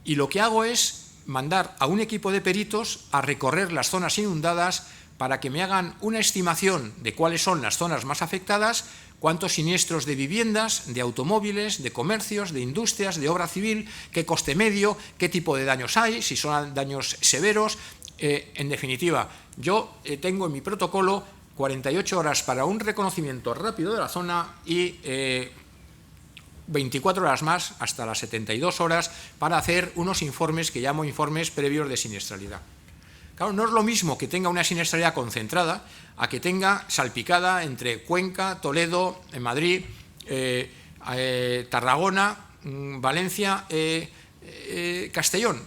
Y lo que hago es mandar a un equipo de peritos a recorrer las zonas inundadas para que me hagan una estimación de cuáles son las zonas más afectadas, cuántos siniestros de viviendas, de automóviles, de comercios, de industrias, de obra civil, qué coste medio, qué tipo de daños hay, si son daños severos. En definitiva, yo tengo en mi protocolo 48 horas para un reconocimiento rápido de la zona y 24 horas más, hasta las 72 horas, para hacer unos informes que llamo informes previos de siniestralidad. Claro, no es lo mismo que tenga una siniestralidad concentrada a que tenga salpicada entre Cuenca, Toledo, Madrid, Tarragona, Valencia, Castellón.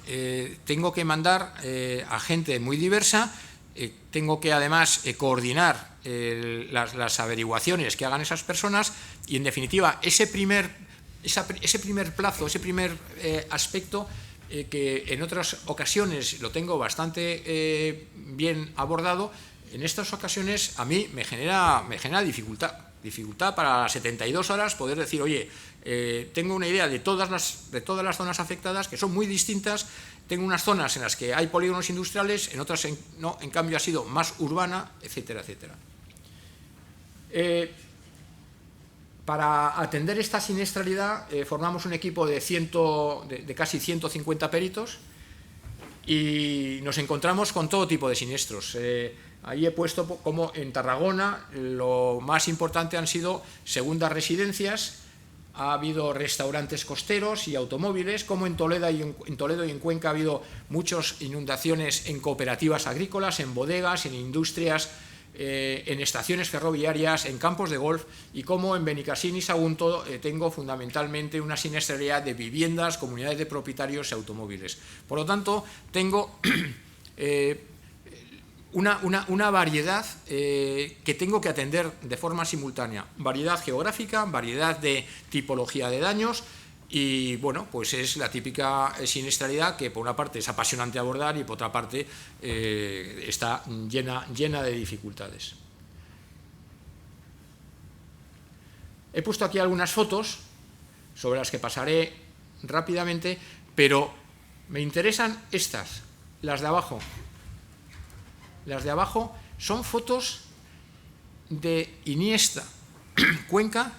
Tengo que mandar a gente muy diversa, tengo que además coordinar las averiguaciones que hagan esas personas y, en definitiva, ese primer plazo, ese primer aspecto, que en otras ocasiones lo tengo bastante bien abordado, en estas ocasiones a mí me genera dificultad para las 72 horas poder decir, oye, tengo una idea de todas las zonas afectadas, que son muy distintas. Tengo unas zonas en las que hay polígonos industriales, en otras no, en cambio ha sido más urbana, etcétera, etcétera. Para atender esta siniestralidad formamos un equipo de casi 150 peritos y nos encontramos con todo tipo de siniestros. Ahí he puesto como en Tarragona lo más importante han sido segundas residencias, ha habido restaurantes costeros y automóviles, como en Toledo y en Cuenca ha habido muchas inundaciones en cooperativas agrícolas, en bodegas, en industrias, en estaciones ferroviarias, en campos de golf, y como en Benicassim y Sagunto tengo fundamentalmente una siniestralidad de viviendas, comunidades de propietarios y automóviles. Por lo tanto, tengo una variedad que tengo que atender de forma simultánea, variedad geográfica, variedad de tipología de daños, y bueno, pues es la típica siniestralidad que por una parte es apasionante abordar y por otra parte está llena de dificultades. He puesto aquí algunas fotos sobre las que pasaré rápidamente, pero me interesan estas, las de abajo. Las de abajo son fotos de Iniesta, Cuenca,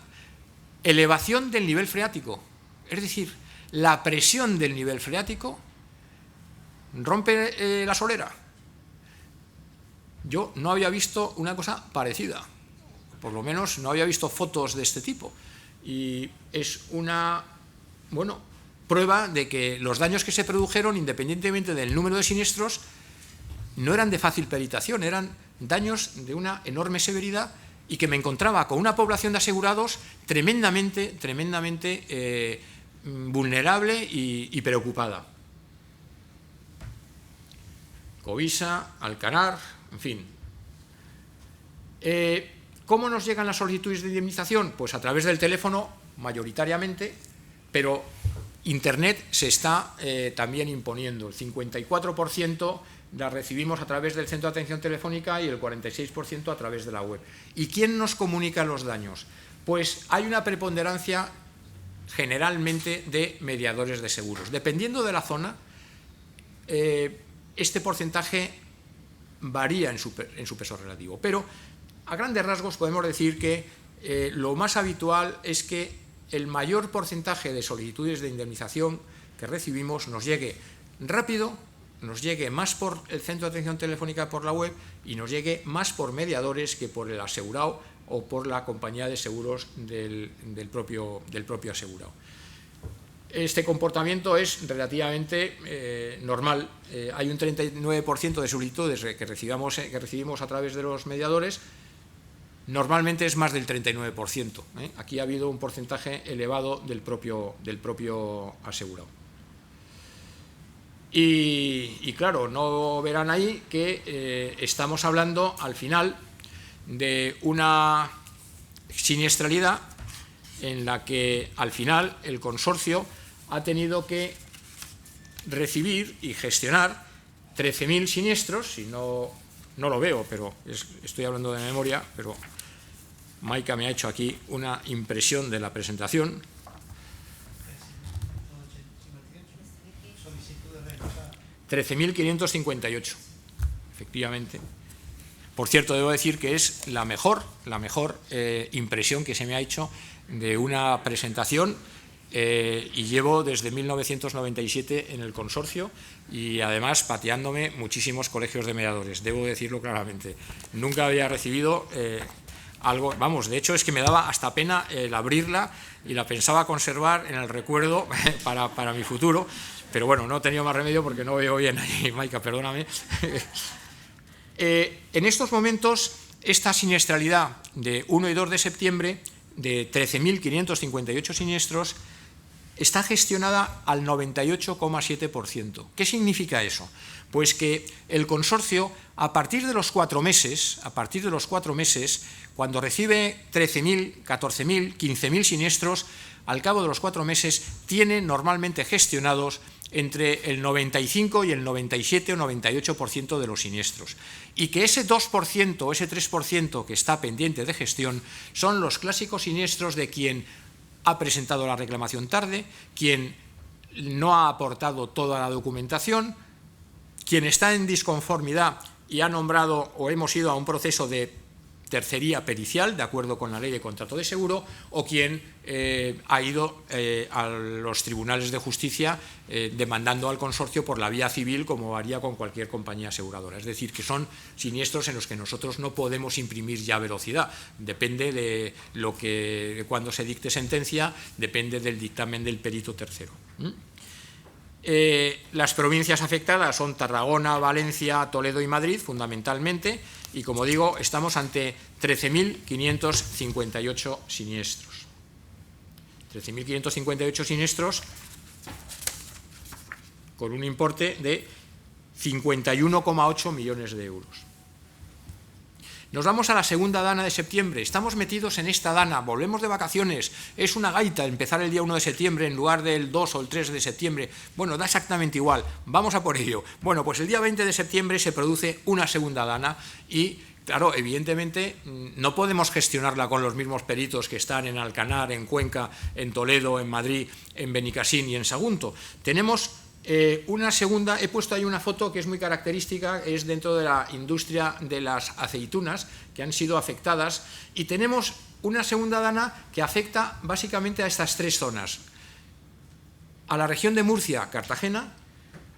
elevación del nivel freático. Es decir, la presión del nivel freático rompe la solera. Yo no había visto una cosa parecida, por lo menos no había visto fotos de este tipo. Y es una, bueno, prueba de que los daños que se produjeron, independientemente del número de siniestros, no eran de fácil peritación, eran daños de una enorme severidad y que me encontraba con una población de asegurados tremendamente vulnerable y preocupada. Covisa, Alcanar, en fin. ¿Cómo nos llegan las solicitudes de indemnización? Pues a través del teléfono, mayoritariamente, pero Internet se está también imponiendo. El 54% las recibimos a través del centro de atención telefónica y el 46% a través de la web. ¿Y quién nos comunica los daños? Pues hay una preponderancia generalmente de mediadores de seguros. Dependiendo de la zona, este porcentaje varía en su peso relativo, pero a grandes rasgos podemos decir que lo más habitual es que el mayor porcentaje de solicitudes de indemnización que recibimos nos llegue rápido, nos llegue más por el centro de atención telefónica, por la web, y nos llegue más por mediadores que por el asegurado o por la compañía de seguros del propio asegurado. Este comportamiento es relativamente normal. Hay un 39% de solicitudes que recibimos a través de los mediadores. Normalmente es más del 39%. Aquí ha habido un porcentaje elevado del propio asegurado. Y claro, no verán ahí que estamos hablando al final de una siniestralidad en la que al final el consorcio ha tenido que recibir y gestionar 13.000 siniestros, si no lo veo, pero estoy hablando de memoria, pero Maika me ha hecho aquí una impresión de la presentación. 13.558, efectivamente. Por cierto, debo decir que es la mejor impresión que se me ha hecho de una presentación, y llevo desde 1997 en el consorcio y además pateándome muchísimos colegios de mediadores, debo decirlo claramente. Nunca había recibido algo, vamos, de hecho es que me daba hasta pena el abrirla y la pensaba conservar en el recuerdo para mi futuro, pero bueno, no he tenido más remedio porque no veo bien ahí, Maika, perdóname. En estos momentos, esta siniestralidad de 1 y 2 de septiembre, de 13.558 siniestros, está gestionada al 98,7%. ¿Qué significa eso? Pues que el consorcio, a partir de los 4 meses, cuando recibe 13.000, 14.000, 15.000 siniestros, al cabo de los 4 meses, tiene normalmente gestionados entre el 95 y el 97 o 98% de los siniestros. Y que ese 2%, ese 3% que está pendiente de gestión, son los clásicos siniestros de quien ha presentado la reclamación tarde, quien no ha aportado toda la documentación, quien está en disconformidad y ha nombrado o hemos ido a un proceso de tercería pericial, de acuerdo con la ley de contrato de seguro, o quien ha ido a los tribunales de justicia demandando al consorcio por la vía civil, como haría con cualquier compañía aseguradora. Es decir, que son siniestros en los que nosotros no podemos imprimir ya velocidad. Depende de cuando se dicte sentencia, depende del dictamen del perito tercero. Las provincias afectadas son Tarragona, Valencia, Toledo y Madrid, fundamentalmente, y como digo, estamos ante 13.558 siniestros. 13.558 siniestros con un importe de 51,8 millones de euros. Nos vamos a la segunda dana de septiembre, estamos metidos en esta dana, volvemos de vacaciones, es una gaita empezar el día 1 de septiembre en lugar del 2 o el 3 de septiembre, bueno, da exactamente igual, vamos a por ello. Bueno, pues el día 20 de septiembre se produce una segunda dana y, claro, evidentemente no podemos gestionarla con los mismos peritos que están en Alcanar, en Cuenca, en Toledo, en Madrid, en Benicassim y en Sagunto. Tenemos una segunda, he puesto ahí una foto que es muy característica, es dentro de la industria de las aceitunas que han sido afectadas, y tenemos una segunda dana que afecta básicamente a estas tres zonas: a la región de Murcia, Cartagena;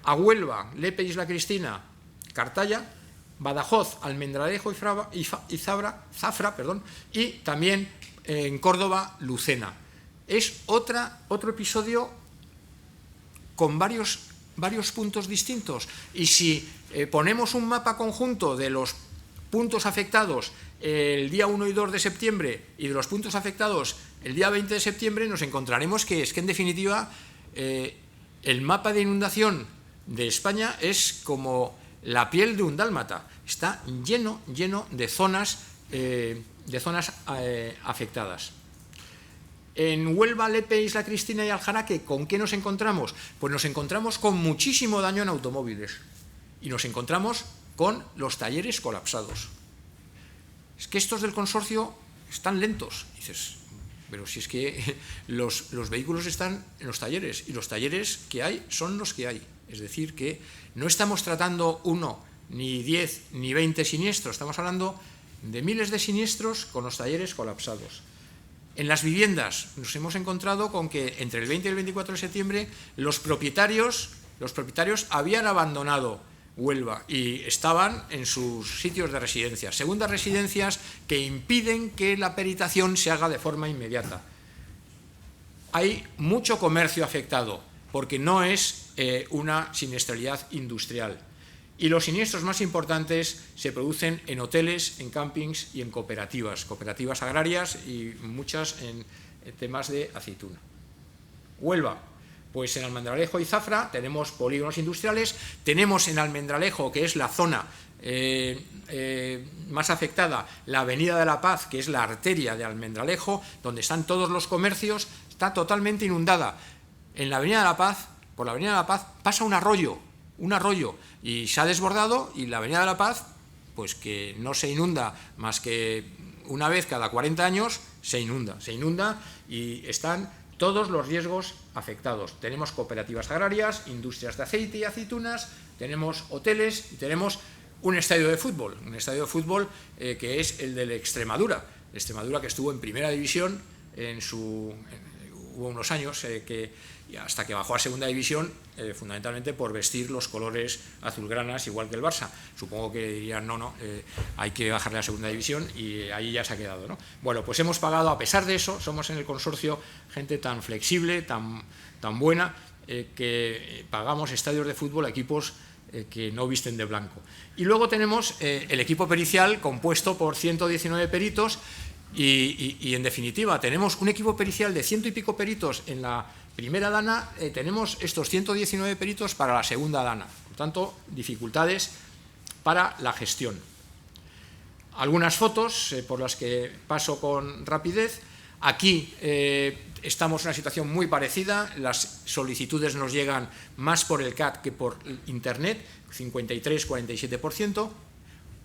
a Huelva, Lepe, Isla Cristina, Cartaya; Badajoz, Almendralejo y Zafra, y también en Córdoba, Lucena. Es otro episodio con varios puntos distintos, y si ponemos un mapa conjunto de los puntos afectados el día 1 y 2 de septiembre y de los puntos afectados el día 20 de septiembre, nos encontraremos que es que, en definitiva, el mapa de inundación de España es como la piel de un dálmata, está lleno de zonas afectadas. En Huelva, Lepe, Isla Cristina y Aljaraque, ¿con qué nos encontramos? Pues nos encontramos con muchísimo daño en automóviles y nos encontramos con los talleres colapsados. Es que estos del consorcio están lentos. Dices, pero si es que los vehículos están en los talleres y los talleres que hay son los que hay. Es decir, que no estamos tratando 1, ni 10, ni 20 siniestros, estamos hablando de miles de siniestros con los talleres colapsados. En las viviendas nos hemos encontrado con que entre el 20 y el 24 de septiembre los propietarios habían abandonado Huelva y estaban en sus sitios de residencia, segundas residencias que impiden que la peritación se haga de forma inmediata. Hay mucho comercio afectado porque no es una siniestralidad industrial. Y los siniestros más importantes se producen en hoteles, en campings y en cooperativas agrarias, y muchas en temas de aceituna. Huelva, pues en Almendralejo y Zafra tenemos polígonos industriales, tenemos en Almendralejo, que es la zona más afectada, la Avenida de la Paz, que es la arteria de Almendralejo, donde están todos los comercios, está totalmente inundada. En la Avenida de la Paz, por la Avenida de la Paz, pasa un arroyo, y se ha desbordado, y la Avenida de la Paz, pues que no se inunda más que una vez cada 40 años, se inunda y están todos los riesgos afectados. Tenemos cooperativas agrarias, industrias de aceite y aceitunas, tenemos hoteles y tenemos un estadio de fútbol, que es el de Extremadura, que estuvo en primera división, hubo unos años hasta que bajó a segunda división, fundamentalmente por vestir los colores azulgranas, igual que el Barça. Supongo que dirían, hay que bajarle a segunda división, y ahí ya se ha quedado, ¿no? Bueno, pues hemos pagado, a pesar de eso, somos en el consorcio gente tan flexible, tan buena, que pagamos estadios de fútbol a equipos que no visten de blanco. Y luego tenemos el equipo pericial compuesto por 119 peritos, y en definitiva tenemos un equipo pericial de 100 y pico peritos en la primera dana, tenemos estos 119 peritos para la segunda dana, por tanto, dificultades para la gestión. Algunas fotos por las que paso con rapidez. Aquí estamos en una situación muy parecida, las solicitudes nos llegan más por el CAT que por Internet, 53-47%.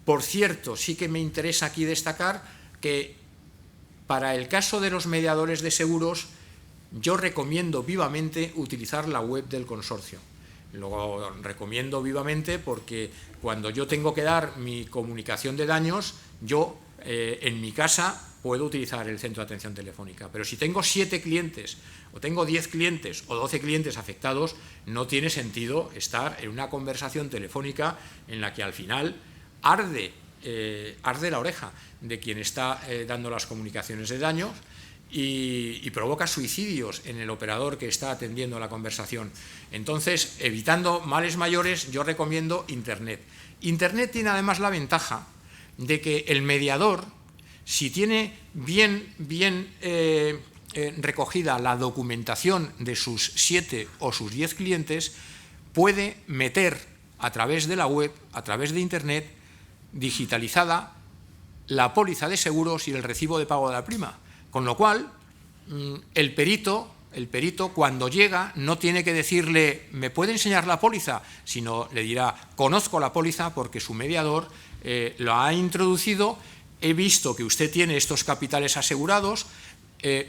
Por cierto, sí que me interesa aquí destacar que para el caso de los mediadores de seguros, yo recomiendo vivamente utilizar la web del consorcio. Lo recomiendo vivamente porque cuando yo tengo que dar mi comunicación de daños, yo en mi casa puedo utilizar el centro de atención telefónica, pero si tengo 7 clientes o tengo 10 clientes o 12 clientes afectados, no tiene sentido estar en una conversación telefónica en la que al final arde la oreja de quien está dando las comunicaciones de daños y provoca suicidios en el operador que está atendiendo la conversación. Entonces, evitando males mayores, yo recomiendo Internet. Internet tiene además la ventaja de que el mediador, si tiene bien recogida la documentación de sus 7 o sus 10 clientes, puede meter a través de la web, a través de Internet, digitalizada, la póliza de seguros y el recibo de pago de la prima. Con lo cual, el perito cuando llega no tiene que decirle ¿me puede enseñar la póliza?, sino le dirá conozco la póliza porque su mediador lo ha introducido, he visto que usted tiene estos capitales asegurados,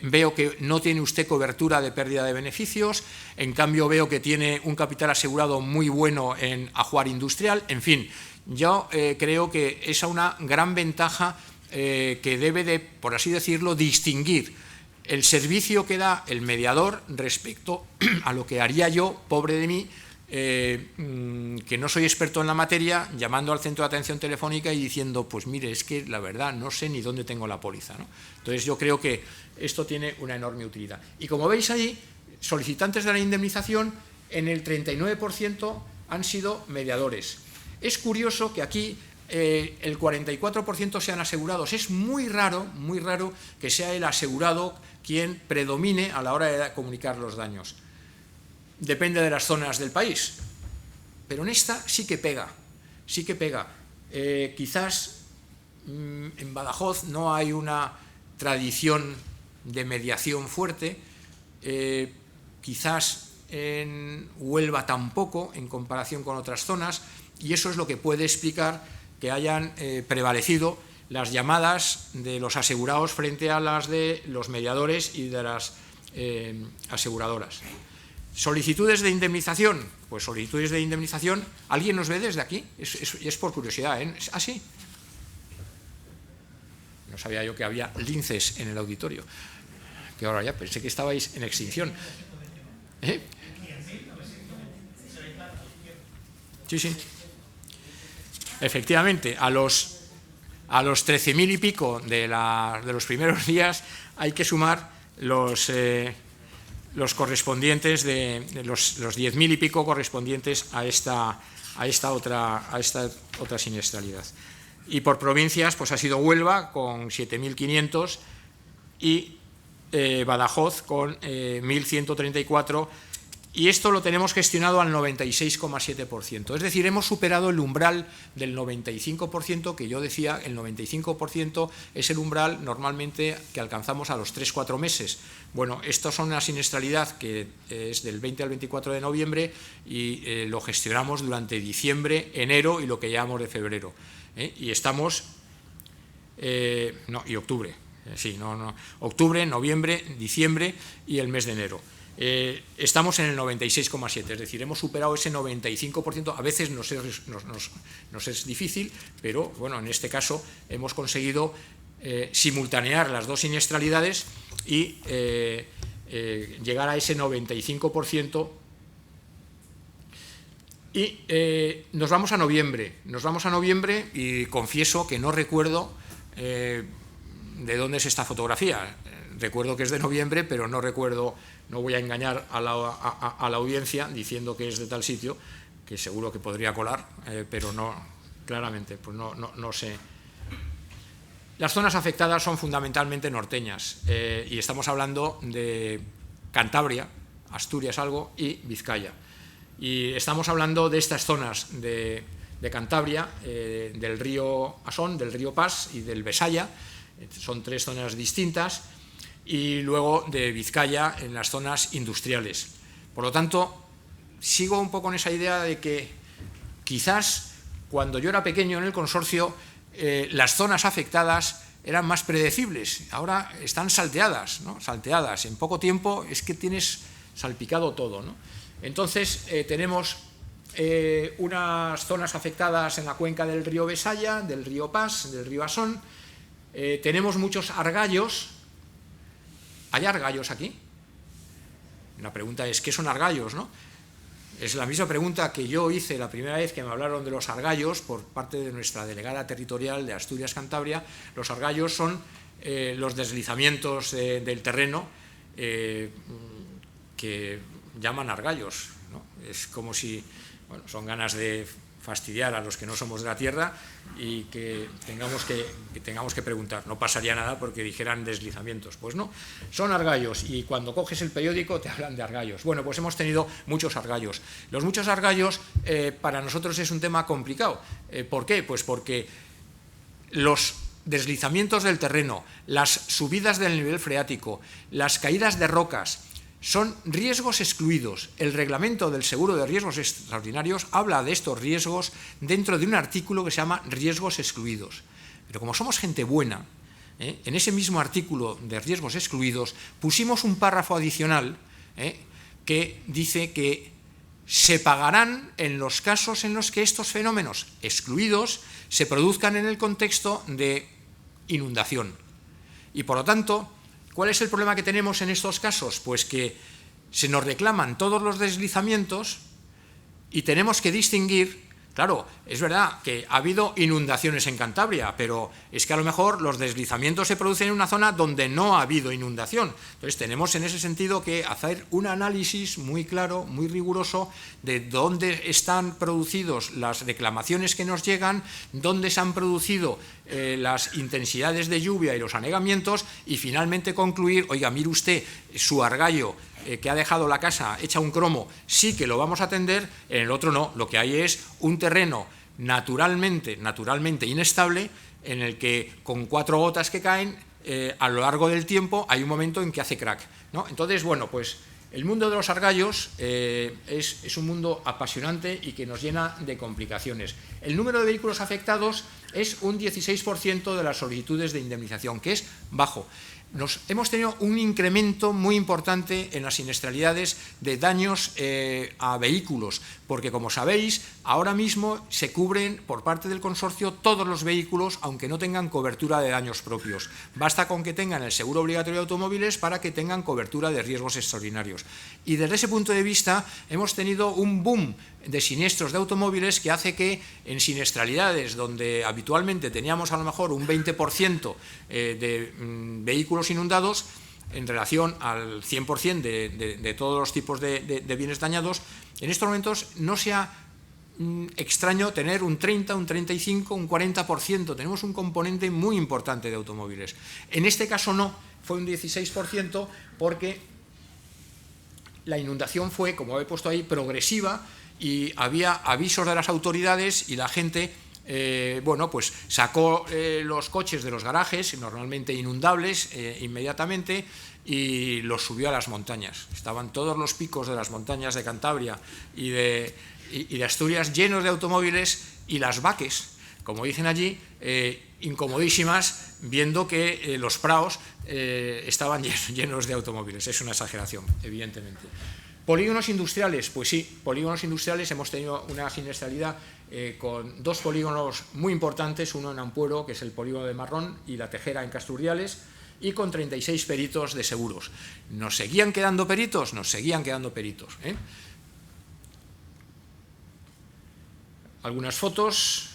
veo que no tiene usted cobertura de pérdida de beneficios, en cambio veo que tiene un capital asegurado muy bueno en ajuar industrial, en fin, yo creo que es una gran ventaja que debe de, por así decirlo, distinguir el servicio que da el mediador respecto a lo que haría yo, pobre de mí, que no soy experto en la materia, llamando al centro de atención telefónica y diciendo, pues mire, es que la verdad no sé ni dónde tengo la póliza, ¿no? Entonces yo creo que esto tiene una enorme utilidad. Y como veis ahí, solicitantes de la indemnización, en el 39% han sido mediadores. Es curioso que aquí el 44% sean asegurados. Es muy raro que sea el asegurado quien predomine a la hora de comunicar los daños. Depende de las zonas del país, pero en esta sí que pega, sí que pega. Quizás en Badajoz no hay una tradición de mediación fuerte, quizás en Huelva tampoco, en comparación con otras zonas, y eso es lo que puede explicar que hayan prevalecido las llamadas de los asegurados frente a las de los mediadores y de las aseguradoras. ¿Solicitudes de indemnización? Pues solicitudes de indemnización, ¿alguien nos ve desde aquí? Es por curiosidad, ¿eh? ¿Ah, sí? No sabía yo que había linces en el auditorio, que ahora ya pensé que estabais en extinción. ¿Eh? Sí, sí. Efectivamente, a los 13.000 y pico de los primeros días hay que sumar los correspondientes de los 10.000 y pico correspondientes a esta otra siniestralidad. Y por provincias pues ha sido Huelva con 7.500 y Badajoz con 1.134, y esto lo tenemos gestionado al 96,7%. Es decir, hemos superado el umbral del 95%, que yo decía, el 95% es el umbral normalmente que alcanzamos a los 3-4 meses. Bueno, esto son una siniestralidad que es del 20 al 24 de noviembre y lo gestionamos durante diciembre, enero y lo que llamamos de febrero. Y estamos... y octubre. Octubre, noviembre, diciembre y el mes de enero. Estamos en el 96,7, es decir, hemos superado ese 95%, a veces nos es difícil, pero bueno, en este caso hemos conseguido simultanear las dos siniestralidades y llegar a ese 95%. Y nos vamos a noviembre y confieso que no recuerdo de dónde es esta fotografía. Recuerdo que es de noviembre, pero no recuerdo, no voy a engañar a la audiencia diciendo que es de tal sitio, que seguro que podría colar, pero no, claramente, pues no sé. Las zonas afectadas son fundamentalmente norteñas y estamos hablando de Cantabria, Asturias algo y Vizcaya. Y estamos hablando de estas zonas de Cantabria, del río Asón, del río Pas y del Besaya, son 3 zonas distintas, y luego de Vizcaya en las zonas industriales. Por lo tanto, sigo un poco en esa idea de que quizás cuando yo era pequeño en el consorcio las zonas afectadas eran más predecibles, ahora están salteadas, ¿no? Salteadas, en poco tiempo es que tienes salpicado todo, ¿no? Entonces tenemos unas zonas afectadas en la cuenca del río Besaya, del río Pas, del río Asón, tenemos muchos argallos. ¿Hay argallos aquí? La pregunta es, ¿qué son argallos, no? Es la misma pregunta que yo hice la primera vez que me hablaron de los argallos por parte de nuestra delegada territorial de Asturias-Cantabria. Los argallos son los deslizamientos del terreno que llaman argallos, ¿no? Es como si, bueno, son ganas de fastidiar a los que no somos de la tierra y que tengamos que preguntar. No pasaría nada porque dijeran deslizamientos. Pues no, son argallos, y cuando coges el periódico te hablan de argallos. Bueno, pues hemos tenido muchos argallos. Los muchos argallos para nosotros es un tema complicado. ¿Por qué? Pues porque los deslizamientos del terreno, las subidas del nivel freático, las caídas de rocas, son riesgos excluidos. El reglamento del seguro de riesgos extraordinarios habla de estos riesgos dentro de un artículo que se llama riesgos excluidos. Pero como somos gente buena, en ese mismo artículo de riesgos excluidos pusimos un párrafo adicional que dice que se pagarán en los casos en los que estos fenómenos excluidos se produzcan en el contexto de inundación. Y por lo tanto, ¿cuál es el problema que tenemos en estos casos? Pues que se nos reclaman todos los deslizamientos y tenemos que distinguir. Claro, es verdad que ha habido inundaciones en Cantabria, pero es que a lo mejor los deslizamientos se producen en una zona donde no ha habido inundación. Entonces tenemos en ese sentido que hacer un análisis muy claro, muy riguroso de dónde están producidos las reclamaciones que nos llegan, dónde se han producido las intensidades de lluvia y los anegamientos, y finalmente concluir, oiga, mire usted, su argallo que ha dejado la casa hecha un cromo, sí que lo vamos a atender, en el otro no. Lo que hay es un terreno naturalmente inestable, en el que con 4 gotas que caen, a lo largo del tiempo hay un momento en que hace crack, ¿no? Entonces, bueno, pues el mundo de los argallos es un mundo apasionante y que nos llena de complicaciones. El número de vehículos afectados es un 16% de las solicitudes de indemnización, que es bajo. Hemos tenido un incremento muy importante en las siniestralidades de daños a vehículos, porque como sabéis, ahora mismo se cubren por parte del consorcio todos los vehículos, aunque no tengan cobertura de daños propios. Basta con que tengan el seguro obligatorio de automóviles para que tengan cobertura de riesgos extraordinarios. Y desde ese punto de vista hemos tenido un boom de siniestros de automóviles que hace que en siniestralidades donde habitualmente teníamos a lo mejor un 20% de vehículos inundados en relación al 100% de todos los tipos de bienes dañados, en estos momentos no sea extraño tener un 30, un 35, un 40%. Tenemos un componente muy importante de automóviles. En este caso no, fue un 16% porque la inundación fue, como he puesto ahí, progresiva, y había avisos de las autoridades y la gente bueno, pues sacó los coches de los garajes, normalmente inundables, inmediatamente, y los subió a las montañas. Estaban todos los picos de las montañas de Cantabria y de Asturias llenos de automóviles, y las vaques, como dicen allí, incomodísimas, viendo que los praos estaban llenos de automóviles. Es una exageración, evidentemente. Polígonos industriales, pues sí, polígonos industriales. Hemos tenido una siniestralidad con 2 polígonos muy importantes, uno en Ampuero, que es el polígono de Marrón, y La Tejera en Casturriales, y con 36 peritos de seguros. ¿Nos seguían quedando peritos? Nos seguían quedando peritos, ¿eh? Algunas fotos.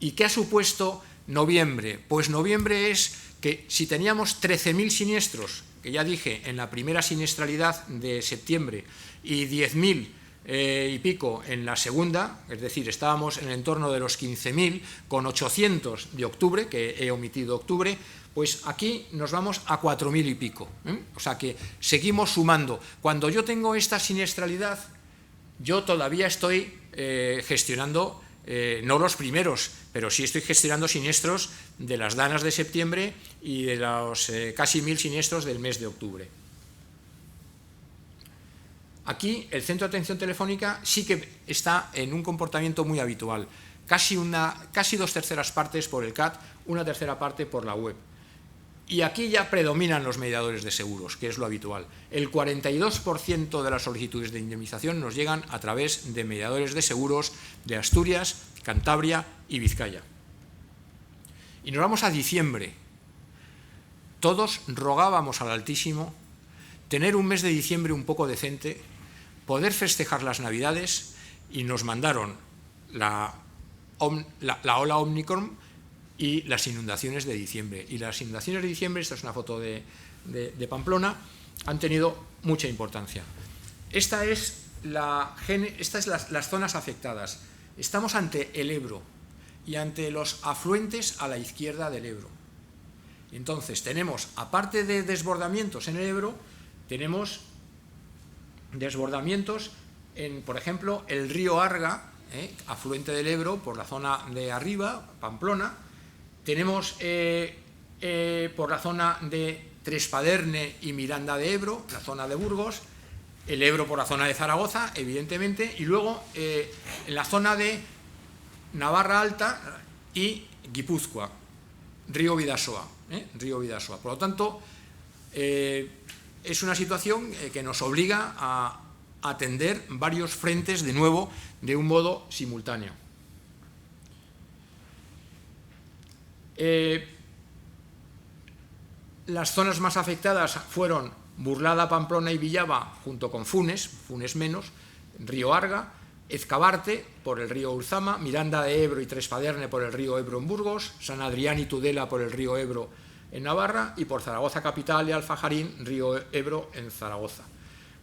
¿Y qué ha supuesto noviembre? Pues noviembre es que si teníamos 13.000 siniestros, que ya dije en la primera siniestralidad de septiembre, y 10.000 y pico en la segunda, es decir, estábamos en el entorno de los 15.000, con 800 de octubre, que he omitido octubre, pues aquí nos vamos a 4.000 y pico, ¿eh? O sea que seguimos sumando. Cuando yo tengo esta siniestralidad, yo todavía estoy gestionando, no los primeros, pero sí estoy gestionando siniestros de las danas de septiembre y de los casi 1.000 siniestros del mes de octubre. Aquí el centro de atención telefónica sí que está en un comportamiento muy habitual, casi 2/3 partes por el CAT, 1/3 parte por la web. Y aquí ya predominan los mediadores de seguros, que es lo habitual. El 42% de las solicitudes de indemnización nos llegan a través de mediadores de seguros de Asturias, Cantabria y Vizcaya. Y nos vamos a diciembre. Todos rogábamos al Altísimo tener un mes de diciembre un poco decente, poder festejar las Navidades, y nos mandaron la ola Omicron y las inundaciones de diciembre. Y las inundaciones de diciembre, esta es una foto de Pamplona, han tenido mucha importancia. Estas es las zonas afectadas. Estamos ante el Ebro y ante los afluentes a la izquierda del Ebro. Entonces tenemos, aparte de desbordamientos en el Ebro, tenemos desbordamientos en, por ejemplo, el río Arga, afluente del Ebro por la zona de arriba, Pamplona. Tenemos por la zona de Trespaderne y Miranda de Ebro, la zona de Burgos, el Ebro por la zona de Zaragoza, evidentemente, y luego en la zona de Navarra Alta y Guipúzcoa, río Bidasoa. Por lo tanto, es una situación que nos obliga a atender varios frentes de nuevo de un modo simultáneo. Las zonas más afectadas fueron Burlada, Pamplona y Villava, junto con Funes menos, río Arga, Ezcabarte por el río Ulzama, Miranda de Ebro y Trespaderne por el río Ebro en Burgos, San Adrián y Tudela por el río Ebro en Navarra, y por Zaragoza capital y Alfajarín, río Ebro en Zaragoza.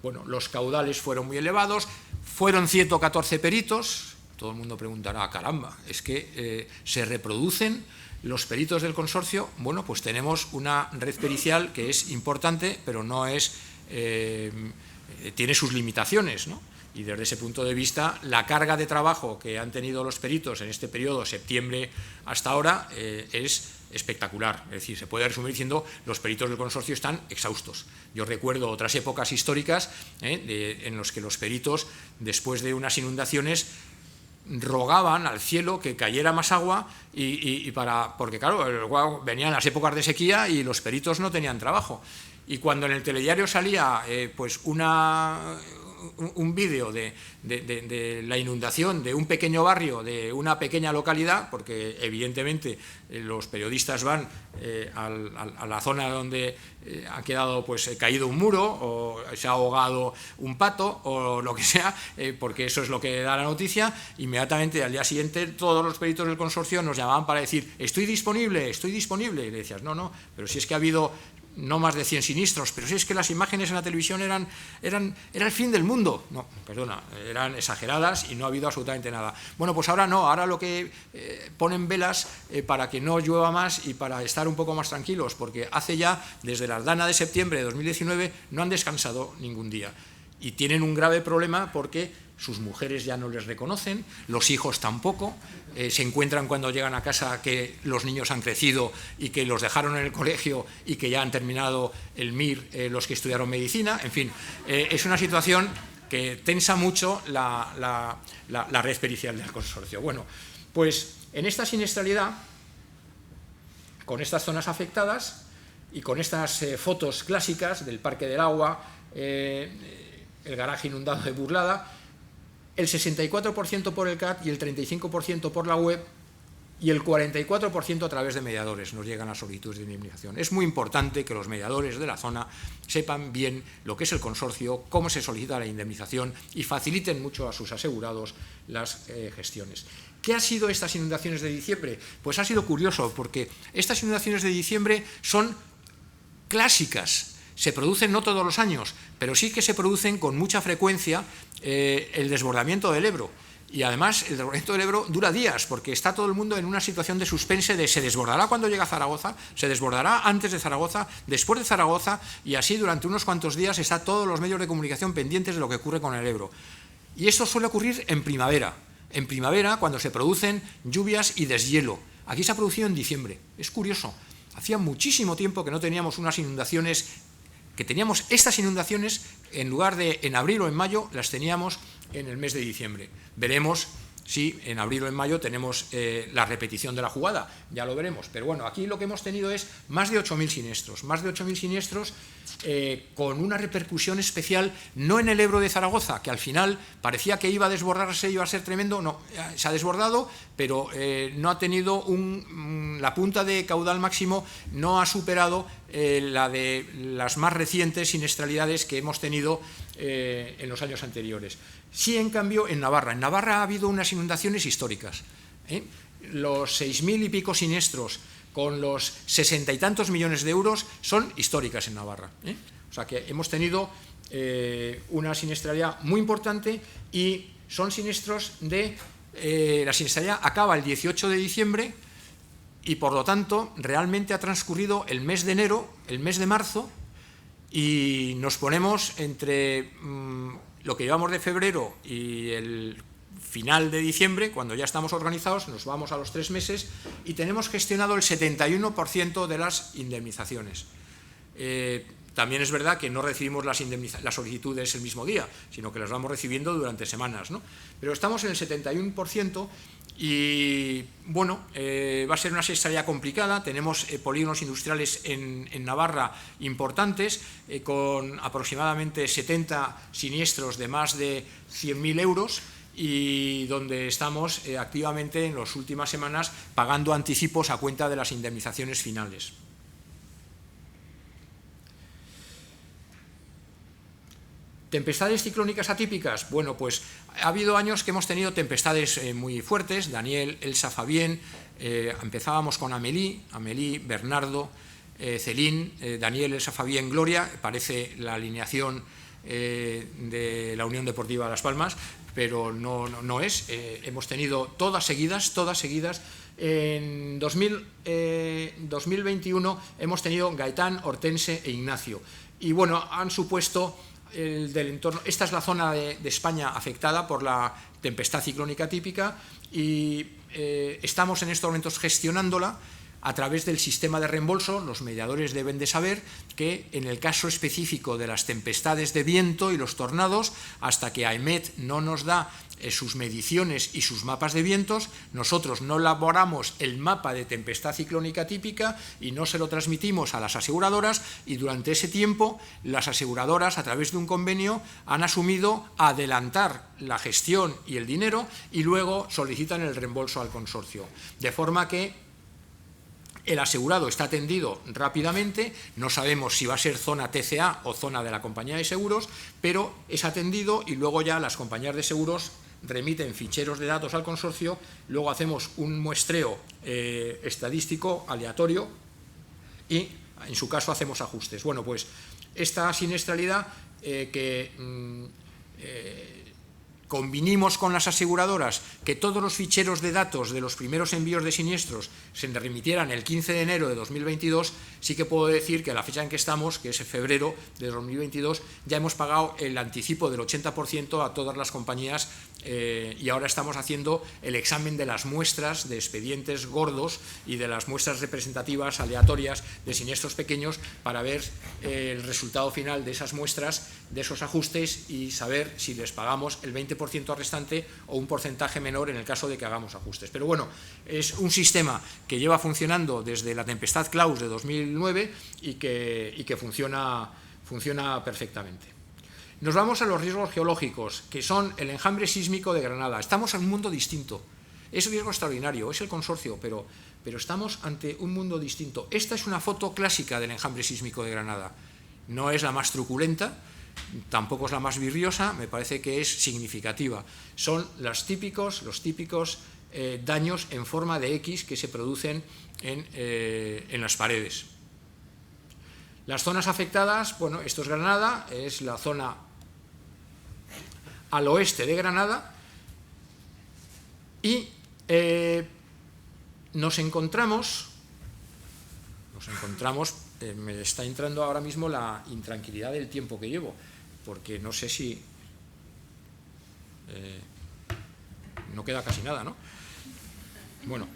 Bueno, los caudales fueron muy elevados, fueron 114 peritos. Todo el mundo preguntará, caramba, es que se reproducen los peritos del consorcio. Bueno, pues tenemos una red pericial que es importante, pero no es, tiene sus limitaciones, ¿no? Y desde ese punto de vista, la carga de trabajo que han tenido los peritos en este periodo, septiembre hasta ahora, es espectacular. Es decir, se puede resumir diciendo los peritos del consorcio están exhaustos. Yo recuerdo otras épocas históricas en los que los peritos, después de unas inundaciones, rogaban al cielo que cayera más agua porque claro, venían las épocas de sequía y los peritos no tenían trabajo. Y cuando en el telediario salía pues un vídeo de la inundación de un pequeño barrio, de una pequeña localidad, porque evidentemente los periodistas van a la zona donde ha quedado pues caído un muro o se ha ahogado un pato o lo que sea, porque eso es lo que da la noticia, inmediatamente al día siguiente todos los peritos del consorcio nos llamaban para decir estoy disponible, y le decías no, pero si es que ha habido no más de 100 siniestros, pero si es que las imágenes en la televisión eran el fin del mundo. No, perdona, eran exageradas y no ha habido absolutamente nada. Bueno, pues ahora no, ahora lo que ponen velas para que no llueva más y para estar un poco más tranquilos, porque hace ya, desde la Dana de septiembre de 2019, no han descansado ningún día. Y tienen un grave problema porque sus mujeres ya no les reconocen, los hijos tampoco, se encuentran cuando llegan a casa que los niños han crecido y que los dejaron en el colegio y que ya han terminado el MIR los que estudiaron medicina, en fin, es una situación que tensa mucho la red pericial del consorcio. Bueno, pues en esta siniestralidad, con estas zonas afectadas y con estas fotos clásicas del Parque del Agua, el garaje inundado de Burlada, el 64% por el CAT y el 35% por la web y el 44% a través de mediadores nos llegan las solicitudes de indemnización. Es muy importante que los mediadores de la zona sepan bien lo que es el consorcio, cómo se solicita la indemnización y faciliten mucho a sus asegurados las gestiones. ¿Qué han sido estas inundaciones de diciembre? Pues ha sido curioso porque estas inundaciones de diciembre son clásicas. Se producen no todos los años, pero sí que se producen con mucha frecuencia el desbordamiento del Ebro. Y además el desbordamiento del Ebro dura días, porque está todo el mundo en una situación de suspense de se desbordará cuando llega a Zaragoza, se desbordará antes de Zaragoza, después de Zaragoza, y así durante unos cuantos días está todos los medios de comunicación pendientes de lo que ocurre con el Ebro. Y esto suele ocurrir en primavera cuando se producen lluvias y deshielo. Aquí se ha producido en diciembre, es curioso. Hacía muchísimo tiempo que no teníamos unas inundaciones, que teníamos estas inundaciones, en lugar de en abril o en mayo, las teníamos en el mes de diciembre. Veremos si en abril o en mayo tenemos la repetición de la jugada, ya lo veremos. Pero bueno, aquí lo que hemos tenido es más de 8.000 siniestros, con una repercusión especial, no en el Ebro de Zaragoza, que al final parecía que iba a desbordarse, iba a ser tremendo, no, se ha desbordado, pero no ha tenido la punta de caudal máximo, no ha superado la de las más recientes siniestralidades que hemos tenido en los años anteriores. Sí, en cambio, en Navarra ha habido unas inundaciones históricas. Los 6.000 y pico siniestros con los 60 y tantos millones de euros son históricas en Navarra. O sea que hemos tenido una siniestralidad muy importante y son siniestros la siniestralidad acaba el 18 de diciembre y por lo tanto realmente ha transcurrido el mes de enero, el mes de marzo y nos ponemos entre lo que llevamos de febrero y el final de diciembre, cuando ya estamos organizados, nos vamos a los 3 meses y tenemos gestionado el 71% de las indemnizaciones. También es verdad que no recibimos las solicitudes el mismo día, sino que las vamos recibiendo durante semanas, ¿no? Pero estamos en el 71% y, bueno, va a ser una siniestralidad complicada. Tenemos polígonos industriales en Navarra importantes, con aproximadamente 70 siniestros de más de 100.000 euros, y donde estamos activamente en las últimas semanas pagando anticipos a cuenta de las indemnizaciones finales. ¿Tempestades ciclónicas atípicas? Bueno, pues ha habido años que hemos tenido tempestades muy fuertes, Daniel, Elsa, Fabián, empezábamos con Amélie, Bernardo, Celín, Daniel, Elsa, Fabián, Gloria, parece la alineación de la Unión Deportiva Las Palmas, pero no es. Hemos tenido todas seguidas. En 2021 hemos tenido Gaitán, Hortense e Ignacio. Y bueno, han supuesto del entorno. Esta es la zona de España afectada por la tempestad ciclónica típica y estamos en estos momentos gestionándola a través del sistema de reembolso. Los mediadores deben de saber que en el caso específico de las tempestades de viento y los tornados, hasta que AEMET no nos da sus mediciones y sus mapas de vientos, nosotros no elaboramos el mapa de tempestad ciclónica típica y no se lo transmitimos a las aseguradoras, y durante ese tiempo las aseguradoras, a través de un convenio, han asumido adelantar la gestión y el dinero y luego solicitan el reembolso al consorcio, de forma que el asegurado está atendido rápidamente. No sabemos si va a ser zona TCA o zona de la compañía de seguros, pero es atendido y luego ya las compañías de seguros remiten ficheros de datos al consorcio, luego hacemos un muestreo estadístico aleatorio y en su caso hacemos ajustes. Bueno, pues esta siniestralidad convinimos con las aseguradoras que todos los ficheros de datos de los primeros envíos de siniestros se remitieran el 15 de enero de 2022, sí que puedo decir que a la fecha en que estamos, que es en febrero de 2022, ya hemos pagado el anticipo del 80% a todas las compañías y ahora estamos haciendo el examen de las muestras de expedientes gordos y de las muestras representativas aleatorias de siniestros pequeños para ver el resultado final de esas muestras, de esos ajustes, y saber si les pagamos el 20% restante o un porcentaje menor en el caso de que hagamos ajustes. Pero bueno, es un sistema que lleva funcionando desde la tempestad Klaus de 2009 y que funciona perfectamente. Nos vamos a los riesgos geológicos, que son el enjambre sísmico de Granada. Estamos en un mundo distinto. Es un riesgo extraordinario, es el consorcio, pero estamos ante un mundo distinto. Esta es una foto clásica del enjambre sísmico de Granada. No es la más truculenta, tampoco es la más virriosa, me parece que es significativa. Son los típicos daños en forma de X que se producen en las paredes. Las zonas afectadas, bueno, esto es Granada, es la zona al oeste de Granada, y nos encontramos, me está entrando ahora mismo la intranquilidad del tiempo que llevo, porque no sé si no queda casi nada, ¿no? Bueno,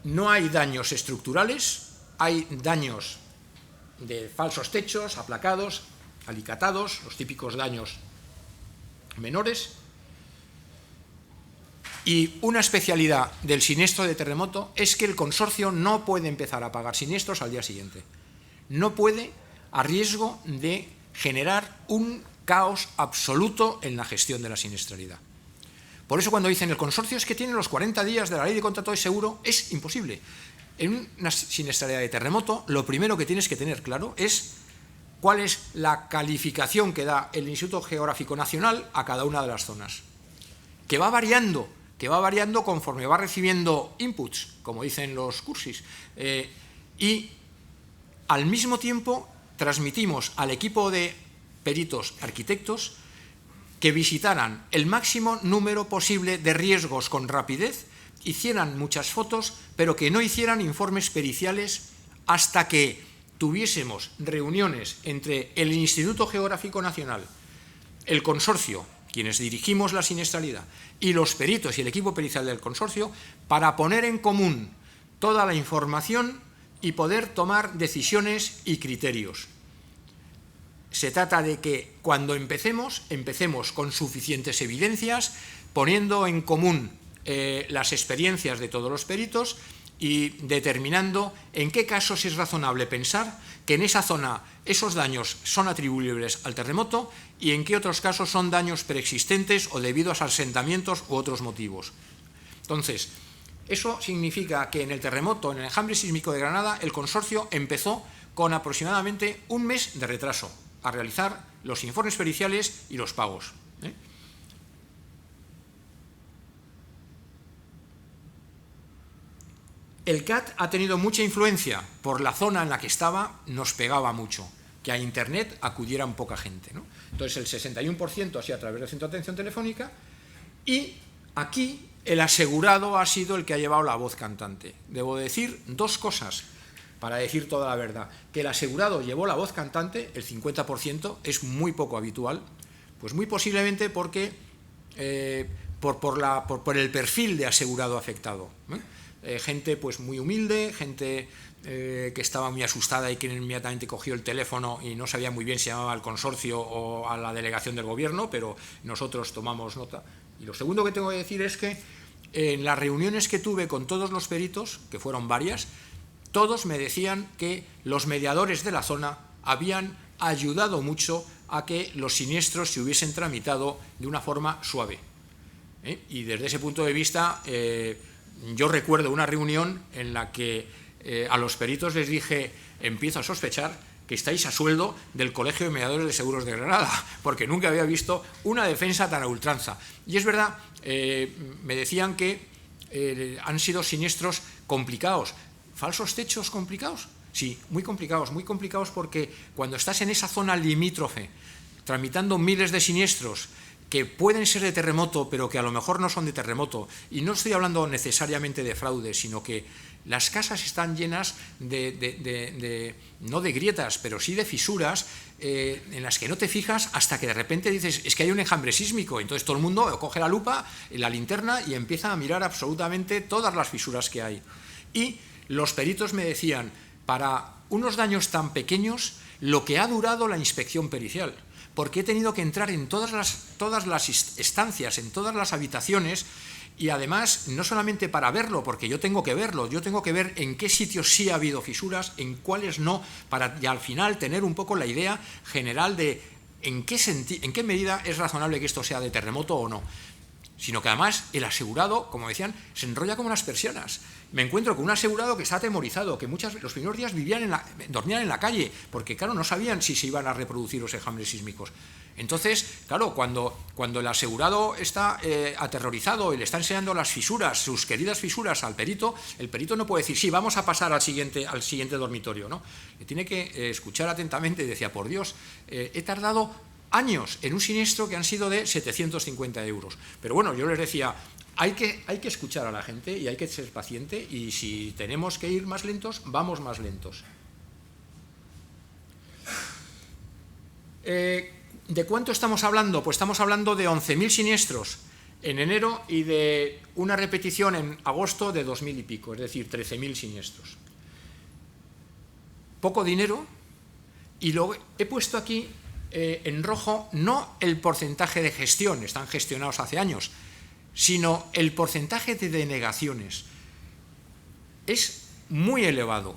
no hay daños estructurales, hay daños de falsos techos, aplacados, alicatados, los típicos daños menores. Y una especialidad del siniestro de terremoto es que el consorcio no puede empezar a pagar siniestros al día siguiente. No puede, a riesgo de generar un caos absoluto en la gestión de la siniestralidad. Por eso cuando dicen el consorcio es que tiene los 40 días de la ley de contrato de seguro, es imposible. En una siniestralidad de terremoto, lo primero que tienes que tener claro es cuál es la calificación que da el Instituto Geográfico Nacional a cada una de las zonas, que va variando conforme va recibiendo inputs, como dicen los cursis, y al mismo tiempo transmitimos al equipo de peritos arquitectos que visitaran el máximo número posible de riesgos con rapidez, hicieran muchas fotos, pero que no hicieran informes periciales hasta que tuviésemos reuniones entre el Instituto Geográfico Nacional, el consorcio, quienes dirigimos la siniestralidad, y los peritos y el equipo pericial del consorcio, para poner en común toda la información y poder tomar decisiones y criterios. Se trata de que cuando empecemos con suficientes evidencias, poniendo en común las experiencias de todos los peritos y determinando en qué casos es razonable pensar que en esa zona esos daños son atribuibles al terremoto y en qué otros casos son daños preexistentes o debidos a asentamientos u otros motivos. Entonces, eso significa que en el terremoto, en el enjambre sísmico de Granada, el consorcio empezó con aproximadamente un mes de retraso a realizar los informes periciales y los pagos. El CAT ha tenido mucha influencia por la zona en la que estaba, nos pegaba mucho, que a Internet acudieran poca gente, ¿no? Entonces el 61% ha sido a través del centro de atención telefónica y aquí el asegurado ha sido el que ha llevado la voz cantante. Debo decir dos cosas para decir toda la verdad. Que el asegurado llevó la voz cantante, el 50%, es muy poco habitual, pues muy posiblemente porque por el perfil de asegurado afectado, gente pues muy humilde, gente que estaba muy asustada y que inmediatamente cogió el teléfono y no sabía muy bien si llamaba al consorcio o a la delegación del gobierno, pero nosotros tomamos nota. Y lo segundo que tengo que decir es que en las reuniones que tuve con todos los peritos, que fueron varias, todos me decían que los mediadores de la zona habían ayudado mucho a que los siniestros se hubiesen tramitado de una forma suave. Y desde ese punto de vista, yo recuerdo una reunión en la que a los peritos les dije, empiezo a sospechar que estáis a sueldo del Colegio de Mediadores de Seguros de Granada, porque nunca había visto una defensa tan a ultranza. Y es verdad, me decían que han sido siniestros complicados. ¿Falsos techos complicados? Sí, muy complicados porque cuando estás en esa zona limítrofe, tramitando miles de siniestros que pueden ser de terremoto, pero que a lo mejor no son de terremoto, y no estoy hablando necesariamente de fraude, sino que las casas están llenas no de grietas, pero sí de fisuras, en las que no te fijas hasta que de repente dices, es que hay un enjambre sísmico, entonces todo el mundo coge la lupa, la linterna y empieza a mirar absolutamente todas las fisuras que hay. Y los peritos me decían, para unos daños tan pequeños, lo que ha durado la inspección pericial, porque he tenido que entrar en todas las estancias, en todas las habitaciones, y además no solamente para verlo, porque yo tengo que verlo, yo tengo que ver en qué sitios sí ha habido fisuras, en cuáles no, para y al final tener un poco la idea general de en qué medida es razonable que esto sea de terremoto o no. Sino que además el asegurado, como decían, se enrolla como unas persianas. Me encuentro con un asegurado que está atemorizado, que los primeros días dormían en la calle, porque claro, no sabían si se iban a reproducir los enjambres sísmicos. Entonces, claro, cuando el asegurado está aterrorizado y le está enseñando las fisuras, sus queridas fisuras al perito, el perito no puede decir, sí, vamos a pasar al siguiente dormitorio, ¿no? Le tiene que escuchar atentamente y decía, por Dios, he tardado años en un siniestro que han sido de 750 euros. Pero bueno, yo les decía, hay que escuchar a la gente y hay que ser paciente, y si tenemos que ir más lentos, vamos más lentos. ¿De cuánto estamos hablando? Pues estamos hablando de 11.000 siniestros en enero y de una repetición en agosto de 2.000 y pico, es decir, 13.000 siniestros. Poco dinero, Y lo he puesto aquí en rojo no el porcentaje de gestión, están gestionados hace años, sino el porcentaje de denegaciones. Es muy elevado.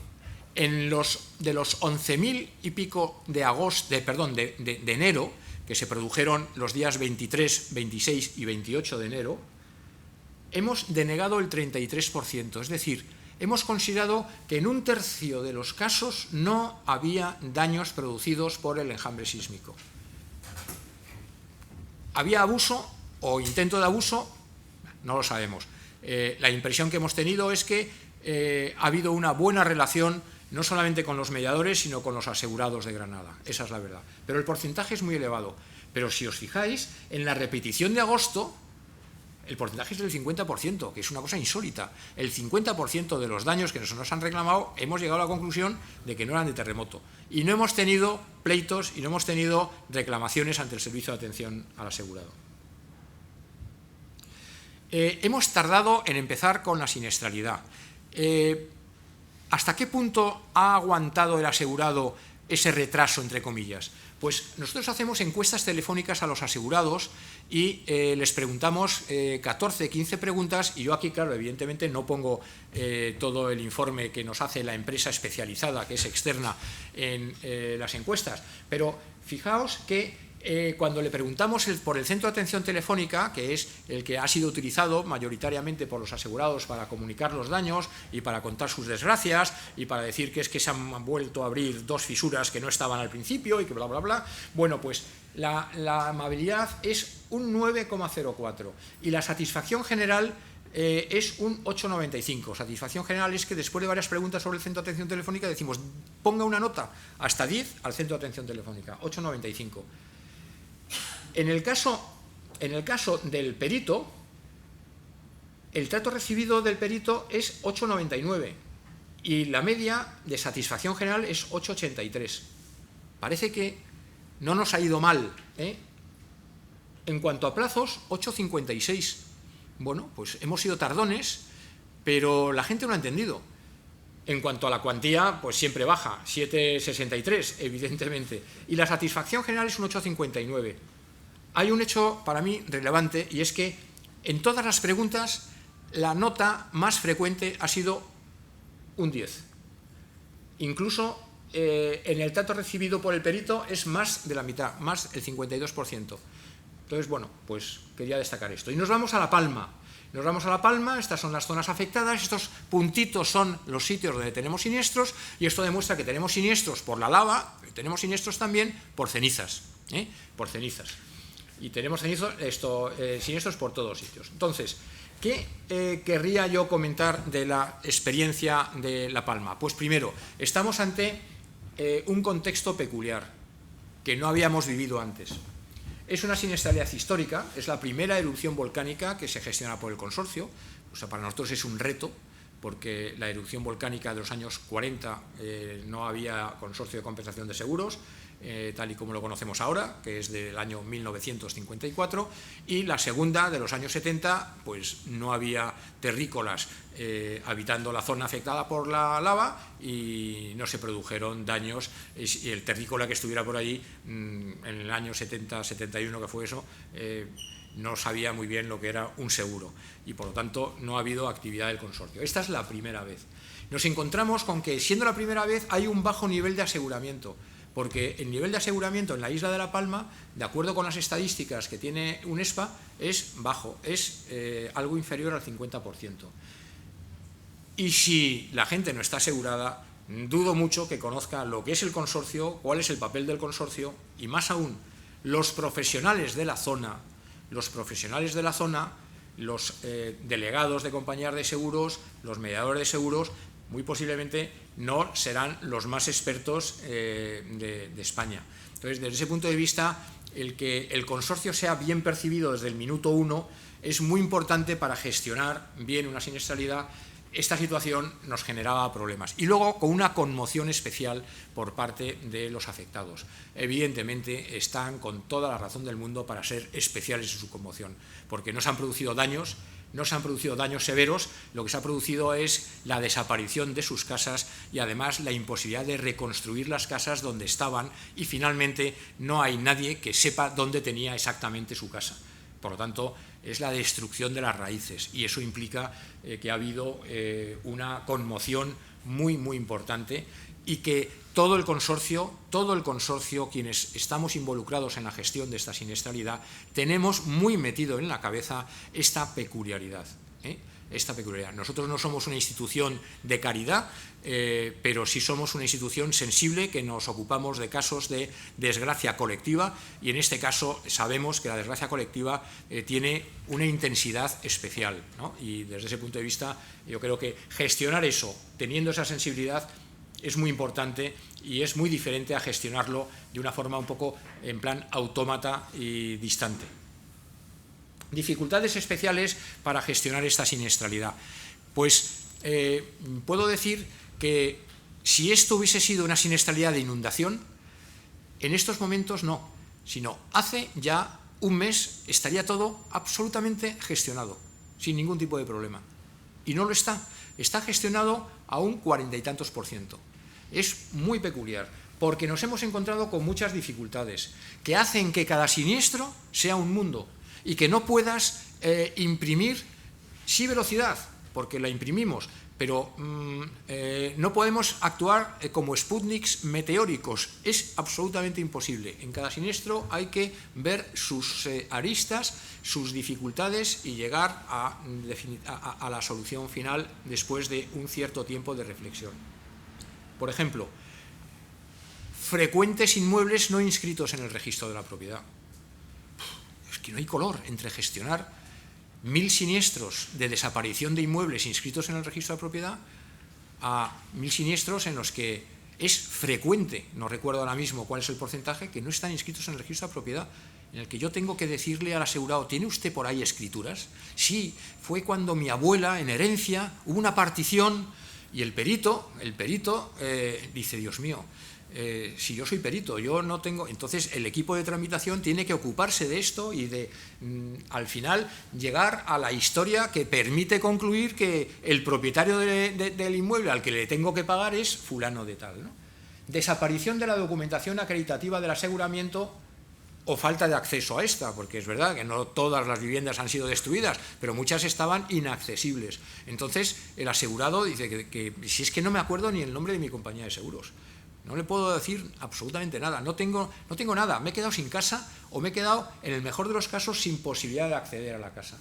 De los 11.000 y pico de enero, que se produjeron los días 23, 26 y 28 de enero, hemos denegado el 33%, es decir, hemos considerado que en 1/3 de los casos no había daños producidos por el enjambre sísmico. ¿Había abuso o intento de abuso? No lo sabemos. La impresión que hemos tenido es que ha habido una buena relación no solamente con los mediadores, sino con los asegurados de Granada. Esa es la verdad. Pero el porcentaje es muy elevado. Pero si os fijáis, en la repetición de agosto, el porcentaje es del 50%, que es una cosa insólita. El 50% de los daños que nos han reclamado, hemos llegado a la conclusión de que no eran de terremoto. Y no hemos tenido pleitos y no hemos tenido reclamaciones ante el servicio de atención al asegurado. Hemos tardado en empezar con la siniestralidad. ¿Hasta qué punto ha aguantado el asegurado ese retraso, entre comillas? Pues nosotros hacemos encuestas telefónicas a los asegurados y les preguntamos 14, 15 preguntas, y yo aquí, claro, evidentemente no pongo todo el informe que nos hace la empresa especializada, que es externa en las encuestas, pero fijaos que cuando le preguntamos por el centro de atención telefónica, que es el que ha sido utilizado mayoritariamente por los asegurados para comunicar los daños y para contar sus desgracias y para decir que es que se han vuelto a abrir 2 fisuras que no estaban al principio y que bla, bla, bla, bueno, pues la amabilidad es un 9,04 y la satisfacción general es un 8,95. Satisfacción general es que después de varias preguntas sobre el centro de atención telefónica decimos, ponga una nota hasta 10 al centro de atención telefónica, 8,95. En el caso del perito, el trato recibido del perito es 8,99 y la media de satisfacción general es 8,83. Parece que no nos ha ido mal, ¿eh? En cuanto a plazos, 8,56. Bueno, pues hemos sido tardones, pero la gente no ha entendido. En cuanto a la cuantía, pues siempre baja, 7,63, evidentemente. Y la satisfacción general es un 8,59. Hay un hecho para mí relevante y es que en todas las preguntas la nota más frecuente ha sido un 10. Incluso en el trato recibido por el perito es más de la mitad, más el 52%. Entonces, bueno, pues quería destacar esto. Y nos vamos a La Palma. Nos vamos a La Palma, estas son las zonas afectadas, estos puntitos son los sitios donde tenemos siniestros y esto demuestra que tenemos siniestros por la lava, pero tenemos siniestros también por cenizas, por cenizas. Y tenemos siniestros por todos sitios. Entonces, ¿qué querría yo comentar de la experiencia de La Palma? Pues primero, estamos ante un contexto peculiar que no habíamos vivido antes. Es una siniestralidad histórica, es la primera erupción volcánica que se gestiona por el consorcio, o sea, para nosotros es un reto, porque la erupción volcánica de los años 40 no había consorcio de compensación de seguros, tal y como lo conocemos ahora, que es del año 1954, y la segunda de los años 70, pues no había terrícolas habitando la zona afectada por la lava y no se produjeron daños, y el terrícola que estuviera por allí en el año 70-71, que fue eso, no sabía muy bien lo que era un seguro y por lo tanto no ha habido actividad del consorcio. Esta es la primera vez. Nos encontramos con que, siendo la primera vez, hay un bajo nivel de aseguramiento, porque el nivel de aseguramiento en la isla de La Palma, de acuerdo con las estadísticas que tiene UNESPA, es bajo, es algo inferior al 50%. Y si la gente no está asegurada, dudo mucho que conozca lo que es el consorcio, cuál es el papel del consorcio y, más aún, los profesionales de la zona, los delegados de compañías de seguros, los mediadores de seguros, muy posiblemente no serán los más expertos de España. Entonces, desde ese punto de vista, el que el consorcio sea bien percibido desde el minuto 1 es muy importante para gestionar bien una siniestralidad. Esta situación nos generaba problemas. Y luego, con una conmoción especial por parte de los afectados. Evidentemente, están con toda la razón del mundo para ser especiales en su conmoción, porque no se han producido daños no se han producido daños severos, lo que se ha producido es la desaparición de sus casas y además la imposibilidad de reconstruir las casas donde estaban, y finalmente no hay nadie que sepa dónde tenía exactamente su casa. Por lo tanto, es la destrucción de las raíces, y eso implica que ha habido una conmoción muy, muy importante, y que todo el consorcio, quienes estamos involucrados en la gestión de esta siniestralidad, tenemos muy metido en la cabeza esta peculiaridad. Nosotros no somos una institución de caridad, pero sí somos una institución sensible que nos ocupamos de casos de desgracia colectiva, y en este caso sabemos que la desgracia colectiva tiene una intensidad especial, ¿no? Y desde ese punto de vista yo creo que gestionar eso, teniendo esa sensibilidad, es muy importante, y es muy diferente a gestionarlo de una forma un poco en plan autómata y distante. Dificultades especiales para gestionar esta siniestralidad. Pues puedo decir que si esto hubiese sido una siniestralidad de inundación, en estos momentos no, sino hace ya un mes estaría todo absolutamente gestionado, sin ningún tipo de problema. Y no lo está. Está gestionado a un 40 y tantos %. Es muy peculiar, porque nos hemos encontrado con muchas dificultades que hacen que cada siniestro sea un mundo, y que no puedas imprimir, sí, velocidad, porque la imprimimos, pero no podemos actuar como Sputniks meteóricos, es absolutamente imposible. En cada siniestro hay que ver sus aristas, sus dificultades, y llegar a la solución final después de un cierto tiempo de reflexión. Por ejemplo, frecuentes inmuebles no inscritos en el registro de la propiedad. Es que no hay color entre gestionar 1000 siniestros de desaparición de inmuebles inscritos en el registro de propiedad a 1000 siniestros en los que es frecuente, no recuerdo ahora mismo cuál es el porcentaje, que no están inscritos en el registro de propiedad, en el que yo tengo que decirle al asegurado: ¿tiene usted por ahí escrituras? Sí, fue cuando mi abuela, en herencia, hubo una partición, y el perito dice: Dios mío, si yo soy perito, yo no tengo. Entonces el equipo de tramitación tiene que ocuparse de esto y de al final llegar a la historia que permite concluir que el propietario del inmueble al que le tengo que pagar es fulano de tal, ¿no? Desaparición de la documentación acreditativa del aseguramiento o falta de acceso a esta, porque es verdad que no todas las viviendas han sido destruidas, pero muchas estaban inaccesibles. Entonces el asegurado dice que si es que no me acuerdo ni el nombre de mi compañía de seguros, no le puedo decir absolutamente nada, no tengo nada, me he quedado sin casa, o me he quedado, en el mejor de los casos, sin posibilidad de acceder a la casa.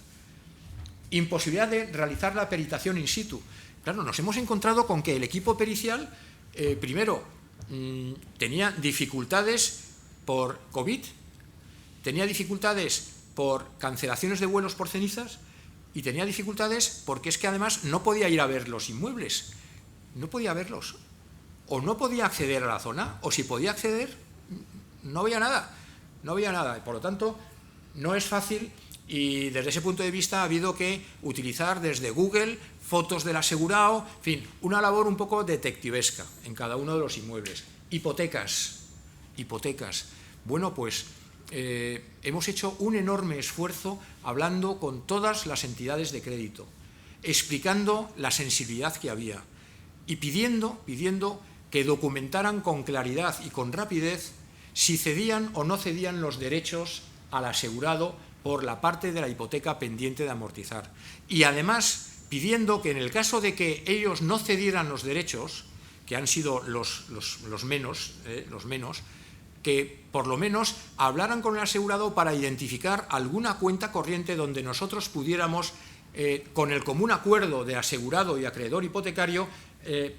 Imposibilidad de realizar la peritación in situ. Claro, nos hemos encontrado con que el equipo pericial, primero, tenía dificultades por COVID, tenía dificultades por cancelaciones de vuelos por cenizas, y tenía dificultades porque es que además no podía ir a ver los inmuebles, no podía verlos. O no podía acceder a la zona, o si podía acceder, no había nada. Por lo tanto, no es fácil, y desde ese punto de vista ha habido que utilizar desde Google fotos del asegurado, en fin, una labor un poco detectivesca en cada uno de los inmuebles. Hipotecas. Bueno, pues hemos hecho un enorme esfuerzo hablando con todas las entidades de crédito, explicando la sensibilidad que había y pidiendo que documentaran con claridad y con rapidez si cedían o no cedían los derechos al asegurado por la parte de la hipoteca pendiente de amortizar. Y además pidiendo que en el caso de que ellos no cedieran los derechos, que han sido los menos, que por lo menos hablaran con el asegurado para identificar alguna cuenta corriente donde nosotros pudiéramos, con el común acuerdo de asegurado y acreedor hipotecario,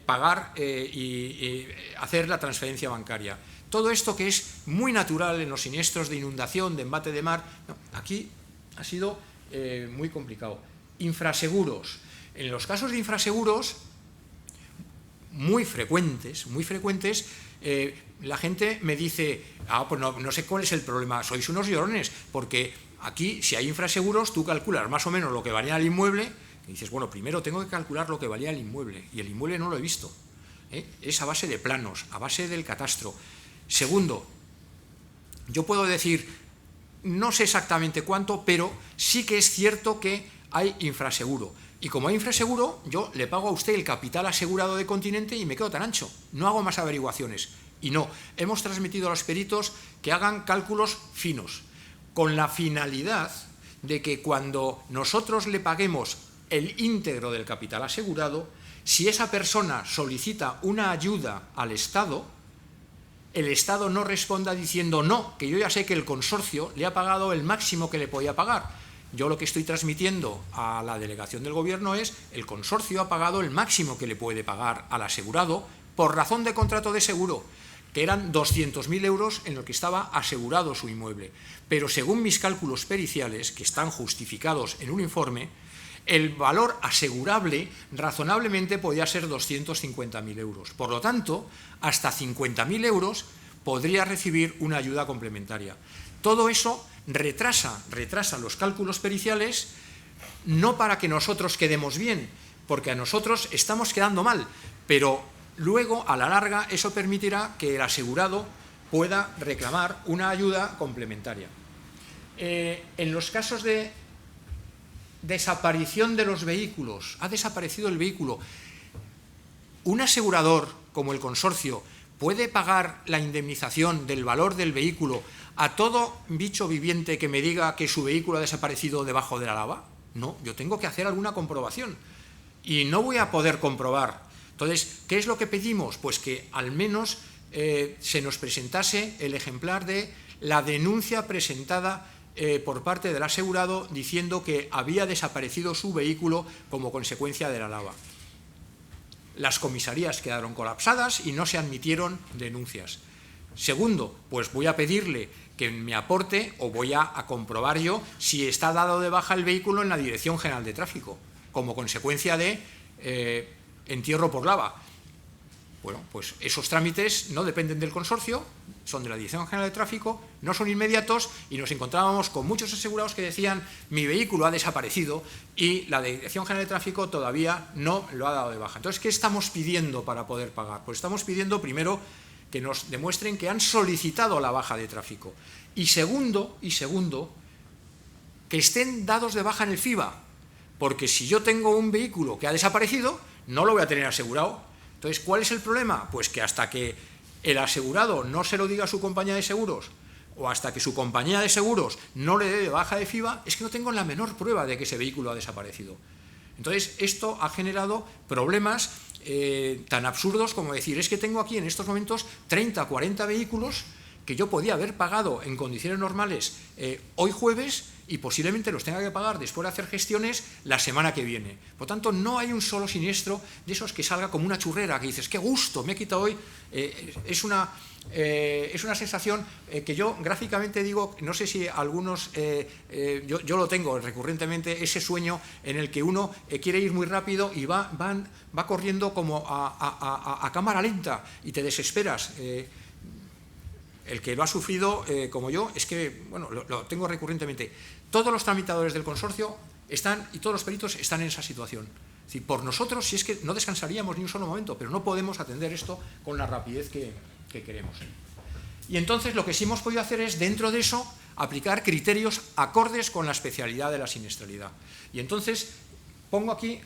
pagar y hacer la transferencia bancaria. Todo esto que es muy natural en los siniestros de inundación, de embate de mar, no, aquí ha sido muy complicado. Infraseguros. En los casos de infraseguros, muy frecuentes, la gente me dice: pues no sé cuál es el problema, sois unos llorones, porque aquí, si hay infraseguros, tú calculas más o menos lo que valía el inmueble. Y dices: bueno, primero tengo que calcular lo que valía el inmueble, y el inmueble no lo he visto. Es a base de planos, a base del catastro. Segundo, yo puedo decir, no sé exactamente cuánto, pero sí que es cierto que hay infraseguro. Y como hay infraseguro, yo le pago a usted el capital asegurado de Continente y me quedo tan ancho. No hago más averiguaciones. Y no, hemos transmitido a los peritos que hagan cálculos finos, con la finalidad de que cuando nosotros le paguemos el íntegro del capital asegurado, si esa persona solicita una ayuda al Estado, el Estado no responda diciendo no, que yo ya sé que el consorcio le ha pagado el máximo que le podía pagar. Yo lo que estoy transmitiendo a la delegación del Gobierno es el consorcio ha pagado el máximo que le puede pagar al asegurado por razón de contrato de seguro, que eran 200.000 euros en lo que estaba asegurado su inmueble. Pero según mis cálculos periciales, que están justificados en un informe, el valor asegurable razonablemente podía ser 250.000 euros. Por lo tanto, hasta 50.000 euros podría recibir una ayuda complementaria. Todo eso retrasa los cálculos periciales, no para que nosotros quedemos bien, porque a nosotros estamos quedando mal, pero luego, a la larga, eso permitirá que el asegurado pueda reclamar una ayuda complementaria. En los casos de desaparición de los vehículos, ha desaparecido el vehículo, un asegurador como el consorcio puede pagar la indemnización del valor del vehículo a todo bicho viviente que me diga que su vehículo ha desaparecido debajo de la lava. No, yo tengo que hacer alguna comprobación y no voy a poder comprobar. Entonces, ¿qué es lo que pedimos? Pues que al menos se nos presentase el ejemplar de la denuncia presentada por parte del asegurado diciendo que había desaparecido su vehículo como consecuencia de la lava. Las comisarías quedaron colapsadas y no se admitieron denuncias. Segundo, pues voy a pedirle que me aporte o voy a comprobar yo si está dado de baja el vehículo en la Dirección General de Tráfico como consecuencia de entierro por lava. Bueno, pues esos trámites no dependen del consorcio, son de la Dirección General de Tráfico, no son inmediatos y nos encontrábamos con muchos asegurados que decían mi vehículo ha desaparecido y la Dirección General de Tráfico todavía no lo ha dado de baja. Entonces, ¿qué estamos pidiendo para poder pagar? Pues estamos pidiendo primero que nos demuestren que han solicitado la baja de tráfico y segundo, que estén dados de baja en el FIBA, porque si yo tengo un vehículo que ha desaparecido, no lo voy a tener asegurado. Entonces, ¿cuál es el problema? Pues que hasta que el asegurado no se lo diga a su compañía de seguros o hasta que su compañía de seguros no le dé de baja de FIBA, es que no tengo la menor prueba de que ese vehículo ha desaparecido. Entonces, esto ha generado problemas tan absurdos como decir, es que tengo aquí en estos momentos 30, 40 vehículos que yo podía haber pagado en condiciones normales hoy jueves y posiblemente los tenga que pagar después de hacer gestiones la semana que viene. Por tanto, no hay un solo siniestro de esos que salga como una churrera, que dices, qué gusto, me he quitado hoy. Es una sensación que yo gráficamente digo, no sé si algunos, yo lo tengo recurrentemente, ese sueño en el que uno quiere ir muy rápido y va corriendo como a cámara lenta y te desesperas. El que lo ha sufrido como yo, es que, bueno, lo tengo recurrentemente. Todos los tramitadores del consorcio están, y todos los peritos están en esa situación. Es decir, por nosotros, si es que no descansaríamos ni un solo momento, pero no podemos atender esto con la rapidez que queremos. Y entonces lo que sí hemos podido hacer es, dentro de eso, aplicar criterios acordes con la especialidad de la siniestralidad. Y entonces pongo aquí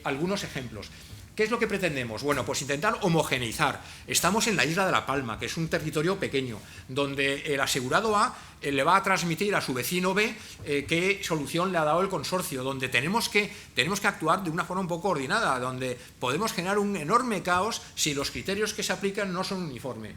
algunos ejemplos. ¿Qué es lo que pretendemos? Bueno, pues intentar homogeneizar. Estamos en la isla de La Palma, que es un territorio pequeño, donde el asegurado A le va a transmitir a su vecino B qué solución le ha dado el consorcio, donde tenemos que actuar de una forma un poco coordinada, donde podemos generar un enorme caos si los criterios que se aplican no son uniformes.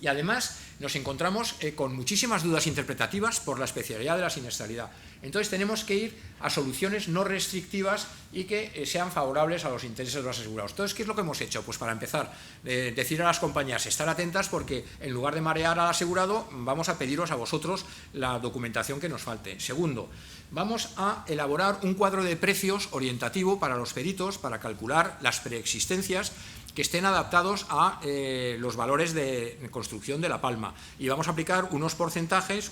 Y además nos encontramos con muchísimas dudas interpretativas por la especialidad de la siniestralidad. Entonces tenemos que ir a soluciones no restrictivas y que sean favorables a los intereses de los asegurados. Entonces, ¿qué es lo que hemos hecho? Pues para empezar, decir a las compañías, estar atentas porque en lugar de marear al asegurado, vamos a pediros a vosotros la documentación que nos falte. Segundo, vamos a elaborar un cuadro de precios orientativo para los peritos para calcular las preexistencias que estén adaptados a los valores de construcción de La Palma. Y vamos a aplicar unos porcentajes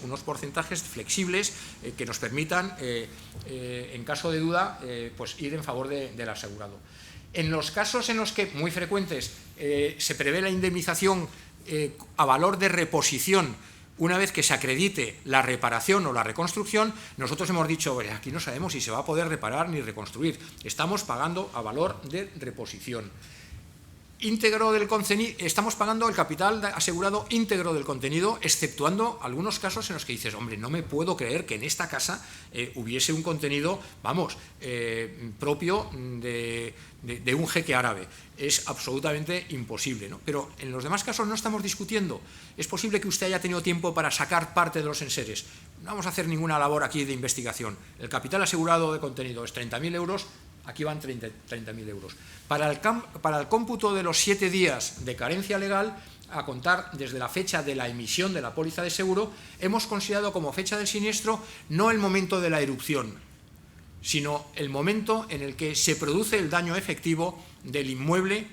flexibles que nos permitan, en caso de duda, pues ir en favor del asegurado. En los casos en los que, muy frecuentes, se prevé la indemnización a valor de reposición Una vez que se acredite la reparación o la reconstrucción, nosotros hemos dicho, aquí no sabemos si se va a poder reparar ni reconstruir, estamos pagando a valor de reposición. Íntegro del contenido, estamos pagando el capital asegurado íntegro del contenido, exceptuando algunos casos en los que dices, hombre, no me puedo creer que en esta casa hubiese un contenido, vamos, propio de un jeque árabe. Es absolutamente imposible, ¿no? Pero en los demás casos no estamos discutiendo. Es posible que usted haya tenido tiempo para sacar parte de los enseres. No vamos a hacer ninguna labor aquí de investigación. El capital asegurado de contenido es 30.000 euros, aquí van 30.000 euros. Para el cómputo de los 7 días de carencia legal, a contar desde la fecha de la emisión de la póliza de seguro, hemos considerado como fecha del siniestro no el momento de la erupción, sino el momento en el que se produce el daño efectivo del inmueble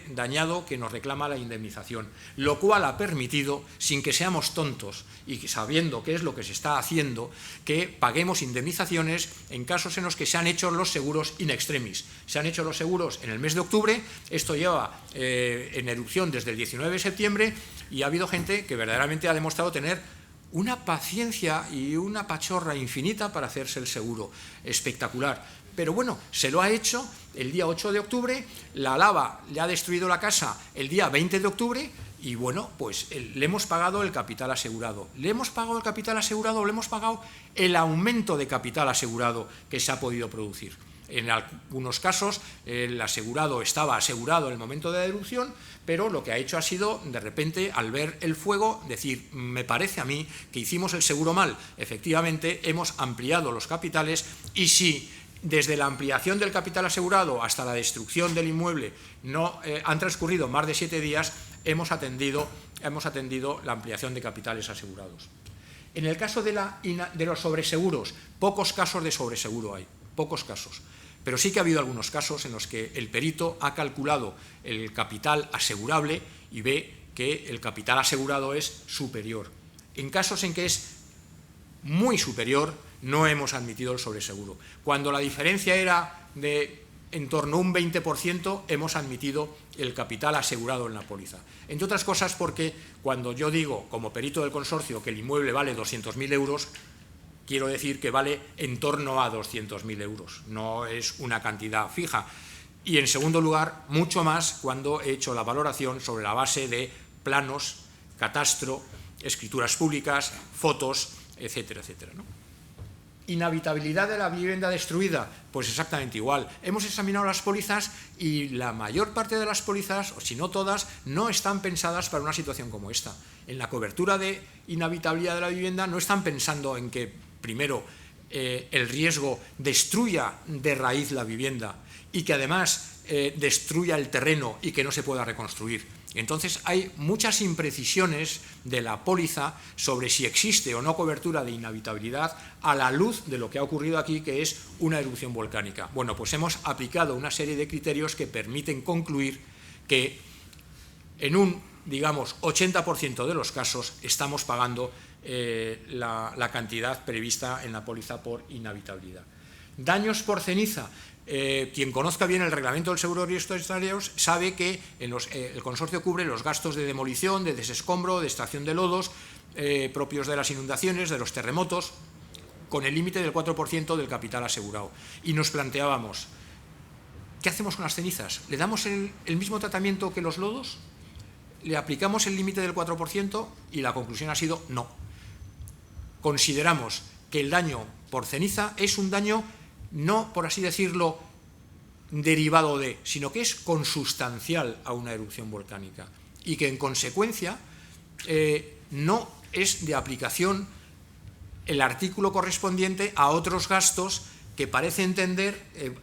dañado que nos reclama la indemnización, lo cual ha permitido, sin que seamos tontos y sabiendo qué es lo que se está haciendo, que paguemos indemnizaciones en casos en los que se han hecho los seguros in extremis. Se han hecho los seguros en el mes de octubre, esto lleva en erupción desde el 19 de septiembre y ha habido gente que verdaderamente ha demostrado tener una paciencia y una pachorra infinita para hacerse el seguro. Espectacular. Pero bueno, se lo ha hecho el día 8 de octubre, la lava le ha destruido la casa el día 20 de octubre y bueno, pues le hemos pagado el capital asegurado. ¿Le hemos pagado el capital asegurado o le hemos pagado el aumento de capital asegurado que se ha podido producir? En algunos casos el asegurado estaba asegurado en el momento de la erupción, pero lo que ha hecho ha sido, de repente, al ver el fuego, decir, me parece a mí que hicimos el seguro mal. Efectivamente, hemos ampliado los capitales y si desde la ampliación del capital asegurado hasta la destrucción del inmueble no han transcurrido más de 7 días, hemos atendido la ampliación de capitales asegurados. En el caso de los sobreseguros, pocos casos de sobreseguro hay, pocos casos. Pero sí que ha habido algunos casos en los que el perito ha calculado el capital asegurable y ve que el capital asegurado es superior. En casos en que es muy superior, no hemos admitido el sobreseguro. Cuando la diferencia era de en torno a un 20%, hemos admitido el capital asegurado en la póliza. Entre otras cosas porque cuando yo digo, como perito del consorcio, que el inmueble vale 200.000 euros, quiero decir que vale en torno a 200.000 euros, no es una cantidad fija. Y en segundo lugar, mucho más cuando he hecho la valoración sobre la base de planos, catastro, escrituras públicas, fotos, etcétera, etcétera, ¿no? ¿Inhabitabilidad de la vivienda destruida? Pues exactamente igual. Hemos examinado las pólizas y la mayor parte de las pólizas, o si no todas, no están pensadas para una situación como esta. En la cobertura de inhabitabilidad de la vivienda no están pensando en que, primero, el riesgo destruya de raíz la vivienda y que además destruya el terreno y que no se pueda reconstruir. Entonces hay muchas imprecisiones de la póliza sobre si existe o no cobertura de inhabitabilidad a la luz de lo que ha ocurrido aquí, que es una erupción volcánica. Bueno, pues hemos aplicado una serie de criterios que permiten concluir que en un, digamos, 80% de los casos estamos pagando la cantidad prevista en la póliza por inhabitabilidad. Daños por ceniza. Quien conozca bien el reglamento del seguro de riesgos extraordinarios sabe que el consorcio cubre los gastos de demolición, de desescombro, de extracción de lodos propios de las inundaciones, de los terremotos, con el límite del 4% del capital asegurado. Y nos planteábamos, ¿qué hacemos con las cenizas? ¿Le damos el mismo tratamiento que los lodos? ¿Le aplicamos el límite del 4%? Y la conclusión ha sido no. Consideramos que el daño por ceniza es un daño no, por así decirlo, derivado de, sino que es consustancial a una erupción volcánica y que en consecuencia no es de aplicación el artículo correspondiente a otros gastos que parece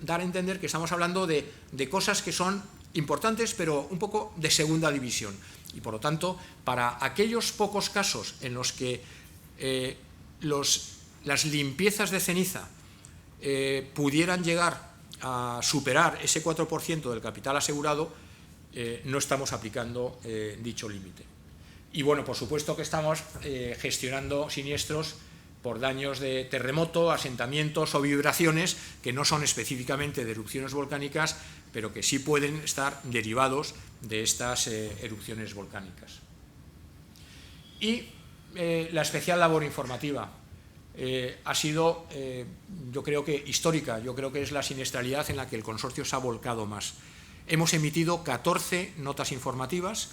dar a entender que estamos hablando de cosas que son importantes pero un poco de segunda división. Y por lo tanto, para aquellos pocos casos en los que las limpiezas de ceniza pudieran llegar a superar ese 4% del capital asegurado, no estamos aplicando dicho límite. Y bueno, por supuesto que estamos gestionando siniestros por daños de terremoto, asentamientos o vibraciones que no son específicamente de erupciones volcánicas, pero que sí pueden estar derivados de estas erupciones volcánicas. Y la especial labor informativa. Ha sido, yo creo que histórica, yo creo que es la siniestralidad en la que el consorcio se ha volcado más. Hemos emitido 14 notas informativas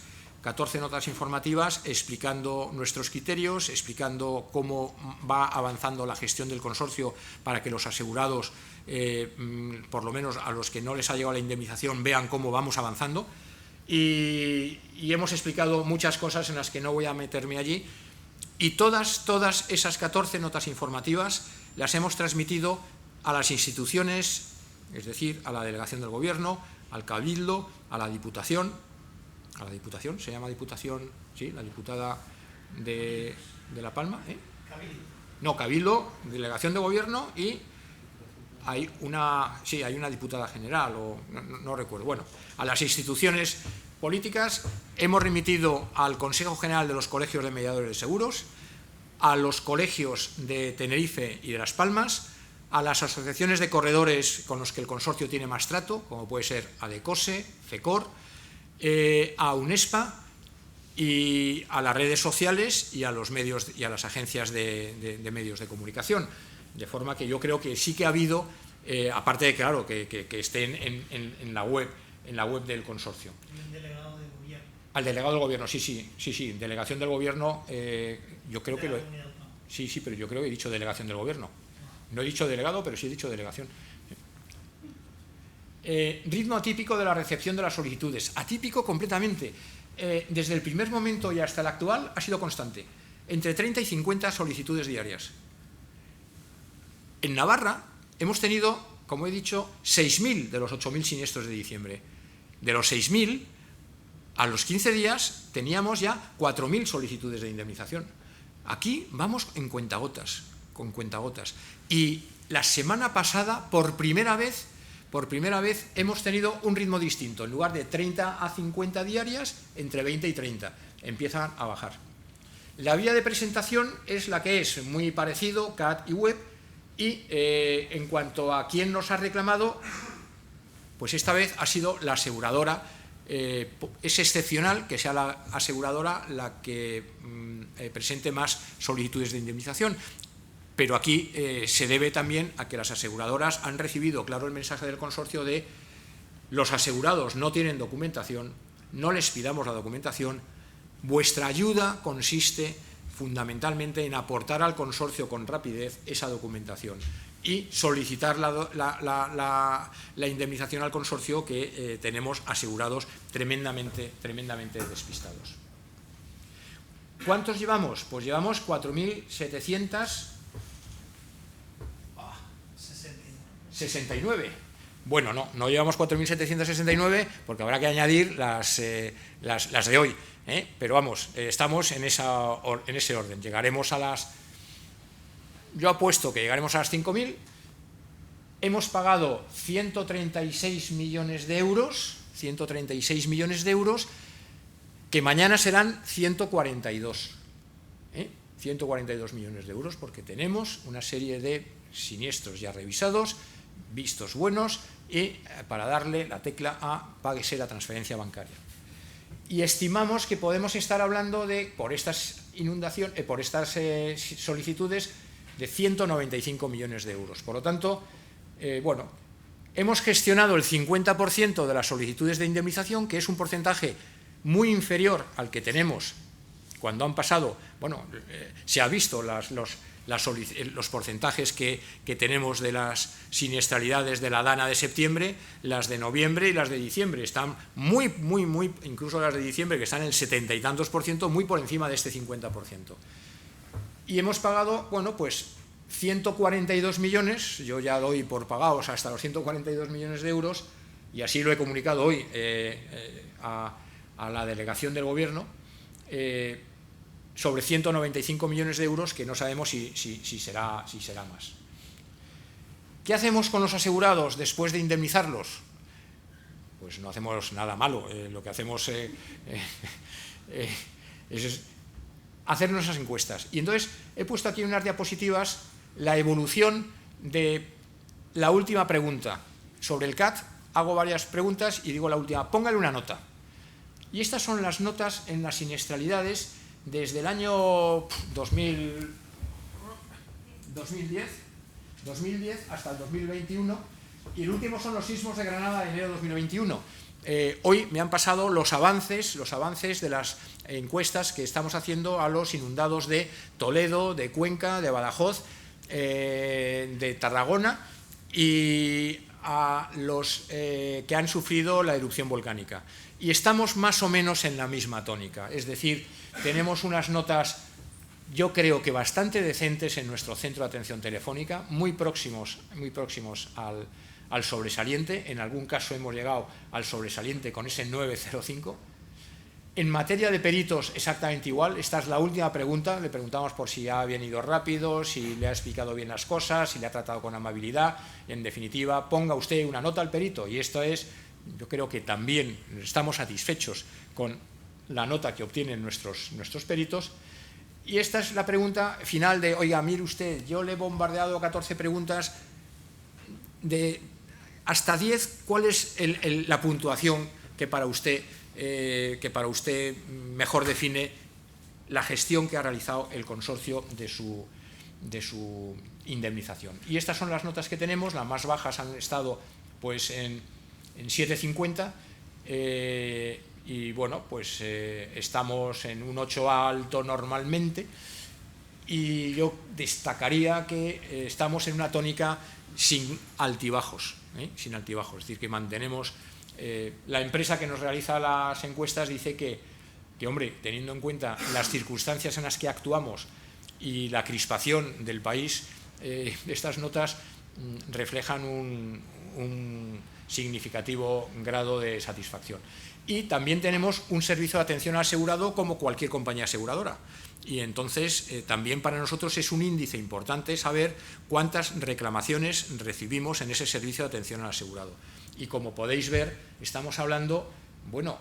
explicando nuestros criterios, explicando cómo va avanzando la gestión del consorcio para que los asegurados, por lo menos a los que no les ha llegado la indemnización, vean cómo vamos avanzando. Y hemos explicado muchas cosas en las que no voy a meterme allí. Y todas esas 14 notas informativas las hemos transmitido a las instituciones, es decir, a la delegación del Gobierno, al Cabildo, a la Diputación, ¿se llama Diputación? Sí, la diputada de La Palma, ¿eh? Cabildo. No, Cabildo, delegación de Gobierno, y hay una diputada general, o no recuerdo. Bueno, a las instituciones políticas hemos remitido al Consejo General de los Colegios de Mediadores de Seguros, a los colegios de Tenerife y de Las Palmas, a las asociaciones de corredores con los que el consorcio tiene más trato, como puede ser ADECOSE, FECOR, a UNESPA y a las redes sociales y a los medios y a las agencias de medios de comunicación. De forma que yo creo que sí que ha habido, aparte de, claro, que estén en la web del consorcio. ¿El delegado del gobierno? Al delegado del gobierno, sí, delegación del gobierno, yo creo que sí, pero yo creo que he dicho delegación del gobierno. No he dicho delegado, pero sí he dicho delegación. Ritmo atípico de la recepción de las solicitudes. Atípico completamente. Desde el primer momento y hasta el actual ha sido constante. Entre 30 y 50 solicitudes diarias. En Navarra hemos tenido, como he dicho, 6.000 de los 8.000 siniestros de diciembre. De los 6.000, a los 15 días teníamos ya 4.000 solicitudes de indemnización. Aquí vamos con cuentagotas. Y la semana pasada, por primera vez hemos tenido un ritmo distinto. En lugar de 30 a 50 diarias, entre 20 y 30. Empiezan a bajar. La vía de presentación es la que es, muy parecido, CAT y web. Y en cuanto a quién nos ha reclamado, pues esta vez ha sido la aseguradora. Es excepcional que sea la aseguradora la que presente más solicitudes de indemnización. Pero aquí se debe también a que las aseguradoras han recibido claro el mensaje del consorcio de los asegurados no tienen documentación, no les pidamos la documentación, vuestra ayuda consiste fundamentalmente en aportar al consorcio con rapidez esa documentación y solicitar la indemnización al consorcio que tenemos asegurados tremendamente despistados. ¿Cuántos llevamos? Pues llevamos 4.769. Bueno, no llevamos 4.769 porque habrá que añadir las de hoy, pero vamos, estamos en ese orden. Llegaremos a las... Yo apuesto que llegaremos a las 5.000. Hemos pagado 136 millones de euros, que mañana serán 142. 142 millones de euros porque tenemos una serie de siniestros ya revisados, vistos buenos, y para darle la tecla a páguese la transferencia bancaria. Y estimamos que podemos estar hablando de, por estas solicitudes, de 195 millones de euros. Por lo tanto, bueno, hemos gestionado el 50% de las solicitudes de indemnización, que es un porcentaje muy inferior al que tenemos cuando han pasado, bueno, se ha visto los porcentajes que tenemos de las siniestralidades de la DANA de septiembre, las de noviembre y las de diciembre. Están muy, incluso las de diciembre, que están en el 70 y tantos %, muy por encima de este 50%. Y hemos pagado, bueno, pues 142 millones, yo ya doy por pagados hasta los 142 millones de euros, y así lo he comunicado hoy a la delegación del Gobierno, sobre 195 millones de euros que no sabemos si será más. ¿Qué hacemos con los asegurados después de indemnizarlos? Pues no hacemos nada malo, lo que hacemos es hacer nuestras encuestas. Y entonces he puesto aquí en unas diapositivas la evolución de la última pregunta. Sobre el CAT hago varias preguntas y digo la última, póngale una nota. Y estas son las notas en las siniestralidades desde el año 2010 hasta el 2021, y el último son los sismos de Granada de enero de 2021. Hoy me han pasado los avances de las encuestas que estamos haciendo a los inundados de Toledo, de Cuenca, de Badajoz, de Tarragona y a los que han sufrido la erupción volcánica. Y estamos más o menos en la misma tónica, es decir, tenemos unas notas, yo creo que bastante decentes en nuestro centro de atención telefónica, muy próximos al sobresaliente. En algún caso hemos llegado al sobresaliente con ese 905. En materia de peritos, exactamente igual. Esta es la última pregunta. Le preguntamos por si ha venido rápido, si le ha explicado bien las cosas, si le ha tratado con amabilidad. En definitiva, ponga usted una nota al perito. Y esto es, yo creo que también estamos satisfechos con la nota que obtienen nuestros peritos. Y esta es la pregunta final de, oiga, mire usted, yo le he bombardeado 14 preguntas, de hasta 10, ¿cuál es la puntuación que para usted mejor define la gestión que ha realizado el consorcio de su indemnización? Y estas son las notas que tenemos. Las más bajas han estado pues en 7,50 y bueno, pues estamos en un 8 alto normalmente, y yo destacaría que estamos en una tónica sin altibajos, sin altibajos, es decir, que mantenemos. La empresa que nos realiza las encuestas dice que, hombre, teniendo en cuenta las circunstancias en las que actuamos y la crispación del país, estas notas reflejan un significativo grado de satisfacción. Y también tenemos un servicio de atención al asegurado como cualquier compañía aseguradora. Y entonces también para nosotros es un índice importante saber cuántas reclamaciones recibimos en ese servicio de atención al asegurado. Y como podéis ver, estamos hablando, bueno,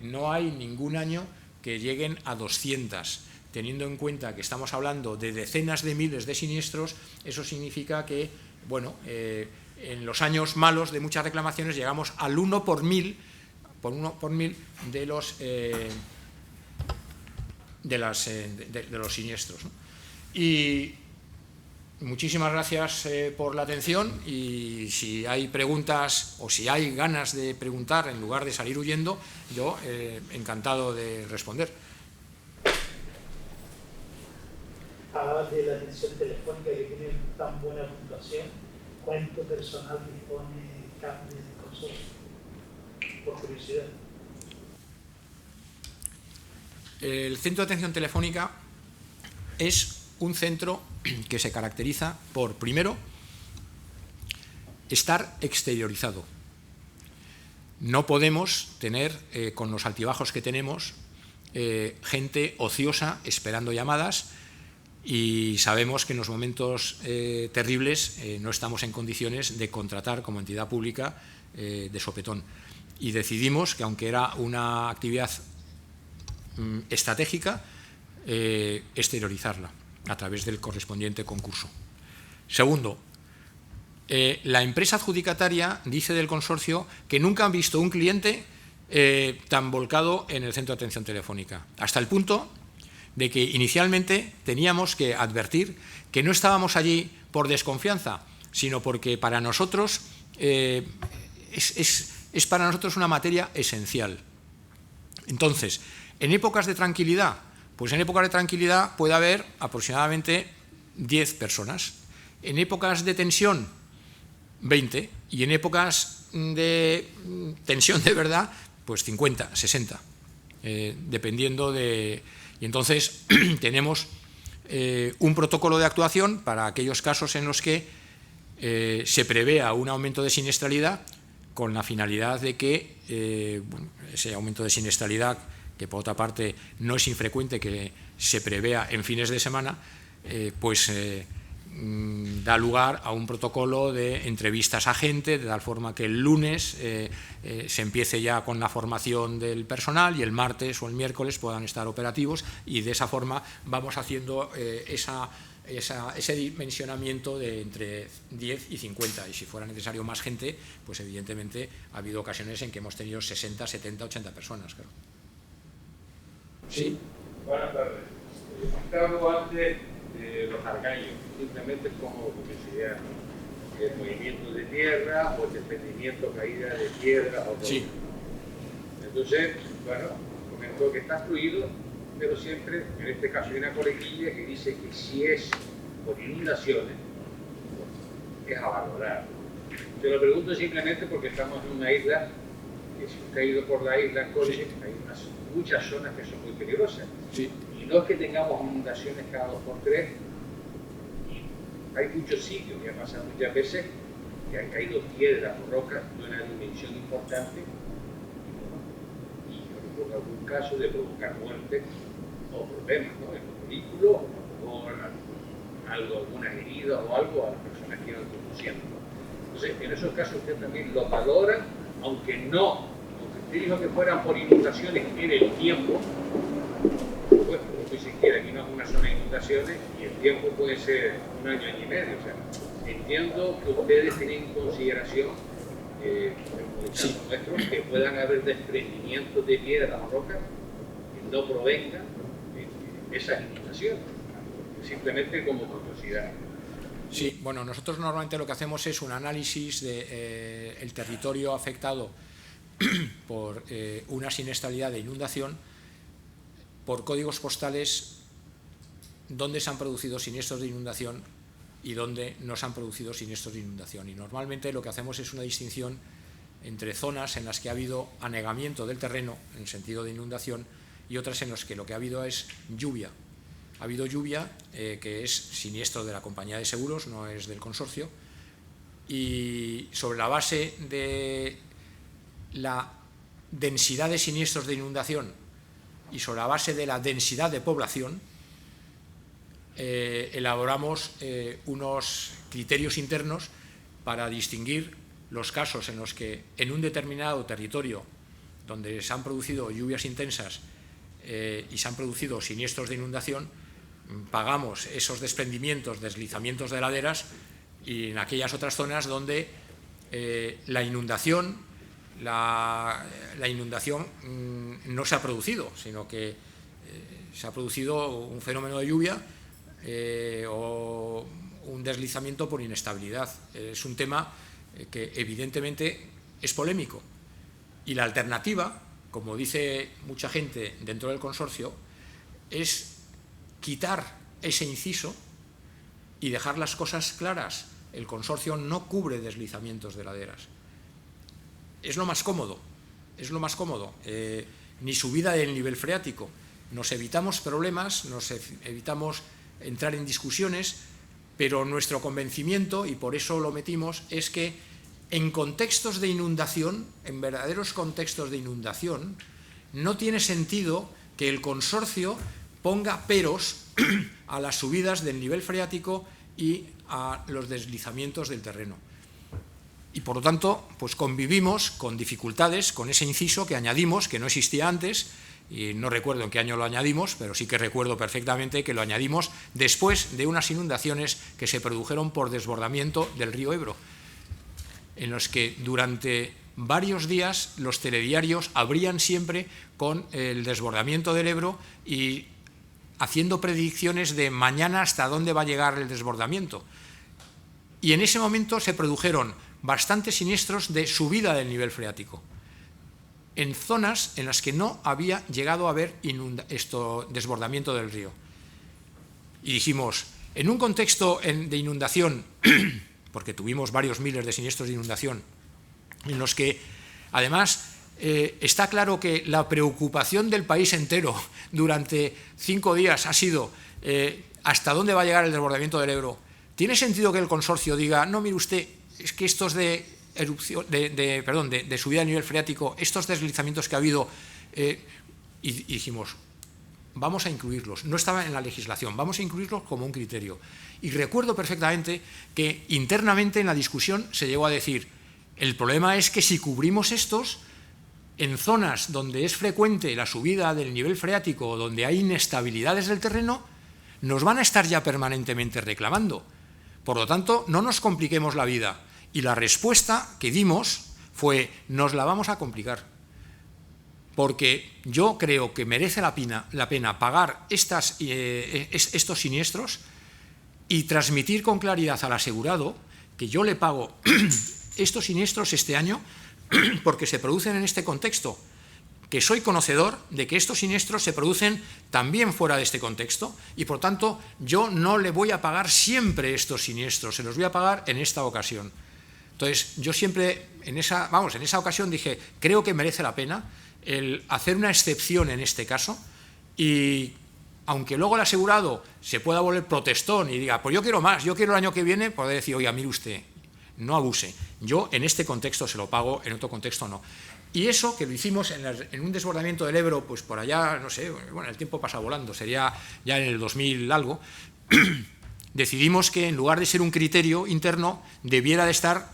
no hay ningún año que lleguen a 200. Teniendo en cuenta que estamos hablando de decenas de miles de siniestros, eso significa que, bueno, en los años malos de muchas reclamaciones llegamos al 1 por 1000 de los siniestros, ¿no? Y muchísimas gracias por la atención, y si hay preguntas o si hay ganas de preguntar en lugar de salir huyendo, yo encantado de responder. Hablabas de la atención telefónica que tiene tan buena puntuación. ¿Cuánto personal dispone CAP desde el consorcio? Por curiosidad. El centro de atención telefónica es un centro que se caracteriza por, primero, estar exteriorizado. No podemos tener, con los altibajos que tenemos, gente ociosa esperando llamadas, y sabemos que en los momentos terribles no estamos en condiciones de contratar como entidad pública de sopetón. Y decidimos que, aunque era una actividad estratégica, exteriorizarla a través del correspondiente concurso. Segundo, la empresa adjudicataria dice del consorcio que nunca han visto un cliente tan volcado en el centro de atención telefónica, hasta el punto de que inicialmente teníamos que advertir que no estábamos allí por desconfianza, sino porque para nosotros es para nosotros una materia esencial. Entonces, en épocas de tranquilidad, pues en épocas de tranquilidad puede haber aproximadamente 10 personas. En épocas de tensión, 20. Y en épocas de tensión de verdad, pues 50, 60. Dependiendo de... Y entonces tenemos un protocolo de actuación para aquellos casos en los que se prevea un aumento de siniestralidad, con la finalidad de que ese aumento de siniestralidad, que por otra parte no es infrecuente que se prevea en fines de semana, da lugar a un protocolo de entrevistas a gente, de tal forma que el lunes se empiece ya con la formación del personal y el martes o el miércoles puedan estar operativos, y de esa forma vamos haciendo ese dimensionamiento de entre 10 y 50, y si fuera necesario más gente, pues evidentemente ha habido ocasiones en que hemos tenido 60, 70, 80 personas, claro. Sí. Buenas tardes. Estaba antes de los argaños, simplemente como publicidad, ¿no? El movimiento de tierra o el desprendimiento, caída de piedra o Sí. Entonces, bueno, comentó que está fluido, pero siempre, en este caso hay una colequilla que dice que si es por inundaciones, es a valorar. Te lo pregunto simplemente porque estamos en una isla, que si usted ha ido por la isla en coche, hay muchas zonas que son muy peligrosas. Sí. Y no es que tengamos inundaciones cada 2 por 3, hay muchos sitios, que ha pasado muchas veces, que han caído piedras o rocas de una dimensión importante y por algún caso de provocar muerte o problemas, ¿no? En los vehículos o algunas heridas o algo a las personas que iban conduciendo. Entonces, en esos casos usted también lo valora, aunque usted dijo que fueran por inundaciones en el tiempo, pues como si quiera, aquí no es una zona de inundaciones y el tiempo puede ser 1 año, año y medio. O sea, entiendo que ustedes tienen en consideración, en el caso nuestro, que puedan haber desprendimientos de piedras o rocas que no provengan de esas inundaciones, simplemente como curiosidad. Sí, bueno, nosotros normalmente lo que hacemos es un análisis del territorio afectado por una siniestralidad de inundación, por códigos postales, dónde se han producido siniestros de inundación y dónde no se han producido siniestros de inundación. Y normalmente lo que hacemos es una distinción entre zonas en las que ha habido anegamiento del terreno, en sentido de inundación, y otras en las que lo que ha habido es lluvia. Ha habido lluvia, que es siniestro de la compañía de seguros, no es del consorcio, y sobre la base de la densidad de siniestros de inundación y sobre la base de la densidad de población, elaboramos unos criterios internos para distinguir los casos en los que en un determinado territorio donde se han producido lluvias intensas y se han producido siniestros de inundación, pagamos esos desprendimientos, deslizamientos de laderas, y en aquellas otras zonas donde la inundación no se ha producido, sino que se ha producido un fenómeno de lluvia o un deslizamiento por inestabilidad. Es un tema que evidentemente es polémico, y la alternativa, como dice mucha gente dentro del consorcio, es quitar ese inciso y dejar las cosas claras. El consorcio no cubre deslizamientos de laderas. Es lo más cómodo, ni subida del nivel freático. Nos evitamos problemas, nos evitamos entrar en discusiones, pero nuestro convencimiento, y por eso lo metimos, es que en contextos de inundación, en verdaderos contextos de inundación, no tiene sentido que el consorcio ponga peros a las subidas del nivel freático y a los deslizamientos del terreno. Y por lo tanto, pues convivimos con dificultades, con ese inciso que añadimos, que no existía antes, y no recuerdo en qué año lo añadimos, pero sí que recuerdo perfectamente que lo añadimos después de unas inundaciones que se produjeron por desbordamiento del río Ebro, en los que durante varios días los telediarios abrían siempre con el desbordamiento del Ebro y haciendo predicciones de mañana hasta dónde va a llegar el desbordamiento. Y en ese momento se produjeron bastantes siniestros de subida del nivel freático, en zonas en las que no había llegado a haber desbordamiento del río. Y dijimos, en un contexto de inundación, porque tuvimos varios miles de siniestros de inundación, en los que además está claro que la preocupación del país entero durante 5 días ha sido ¿hasta dónde va a llegar el desbordamiento del Ebro? ¿Tiene sentido que el consorcio diga, no, mire usted, es que estos de subida del nivel freático, estos deslizamientos que ha habido, y dijimos, vamos a incluirlos, no estaba en la legislación, vamos a incluirlos como un criterio. Y recuerdo perfectamente que internamente en la discusión se llegó a decir, el problema es que si cubrimos estos, en zonas donde es frecuente la subida del nivel freático o donde hay inestabilidades del terreno, nos van a estar ya permanentemente reclamando. Por lo tanto, no nos compliquemos la vida. Y la respuesta que dimos fue, nos la vamos a complicar. porque yo creo que merece la pena pagar estos siniestros y transmitir con claridad al asegurado que yo le pago estos siniestros este año porque se producen en este contexto, que soy conocedor de que estos siniestros se producen también fuera de este contexto y, por tanto, yo no le voy a pagar siempre estos siniestros, se los voy a pagar en esta ocasión. Entonces, yo siempre, en esa ocasión dije, creo que merece la pena el hacer una excepción en este caso y, aunque luego el asegurado se pueda volver protestón y diga, pues yo quiero más, yo quiero el año que viene, poder decir, oiga, mire usted, no abuse, yo en este contexto se lo pago, en otro contexto no. Y eso que lo hicimos en un desbordamiento del Ebro, pues por allá, no sé, bueno, el tiempo pasa volando, sería ya en el 2000 algo, decidimos que en lugar de ser un criterio interno, debiera de estar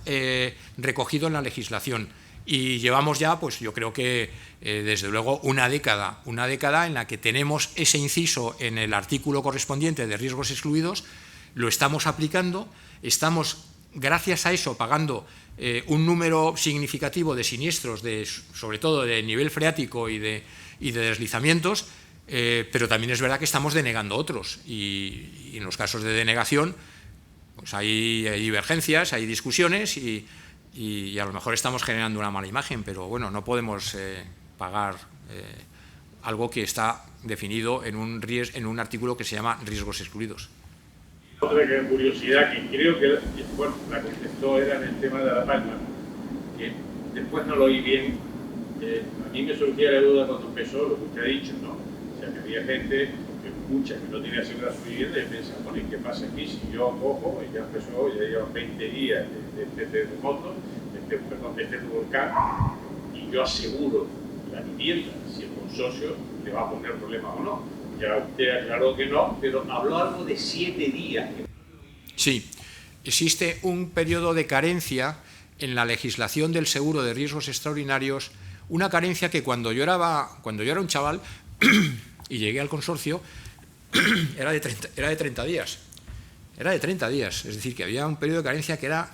recogido en la legislación. Y llevamos ya, pues yo creo que desde luego una década en la que tenemos ese inciso en el artículo correspondiente de riesgos excluidos, lo estamos aplicando, estamos gracias a eso pagando un número significativo de siniestros, sobre todo de nivel freático y de deslizamientos, pero también es verdad que estamos denegando otros y en los casos de denegación pues hay divergencias, hay discusiones y a lo mejor estamos generando una mala imagen, pero bueno, no podemos pagar algo que está definido en un artículo que se llama riesgos excluidos. Otra curiosidad que creo que, bueno, la contestó era en el tema de La Palma, que después no lo oí bien. A mí me surgía la duda cuando empezó lo que usted ha dicho, ¿no? O sea, que había gente, mucha, que no tenía asegurada su vivienda y pensaba, bueno, ¿y qué pasa aquí? Si yo cojo, y ya empezó, ya llevan 20 días de este terremoto, de este volcán, y yo aseguro la vivienda, si el consorcio le va a poner problemas o no. Ya usted aclaró que no, pero habló algo de 7 días. Sí, existe un periodo de carencia en la legislación del seguro de riesgos extraordinarios, una carencia que cuando yo era un chaval y llegué al consorcio era de 30 días. Era de 30 días, es decir, que había un periodo de carencia que era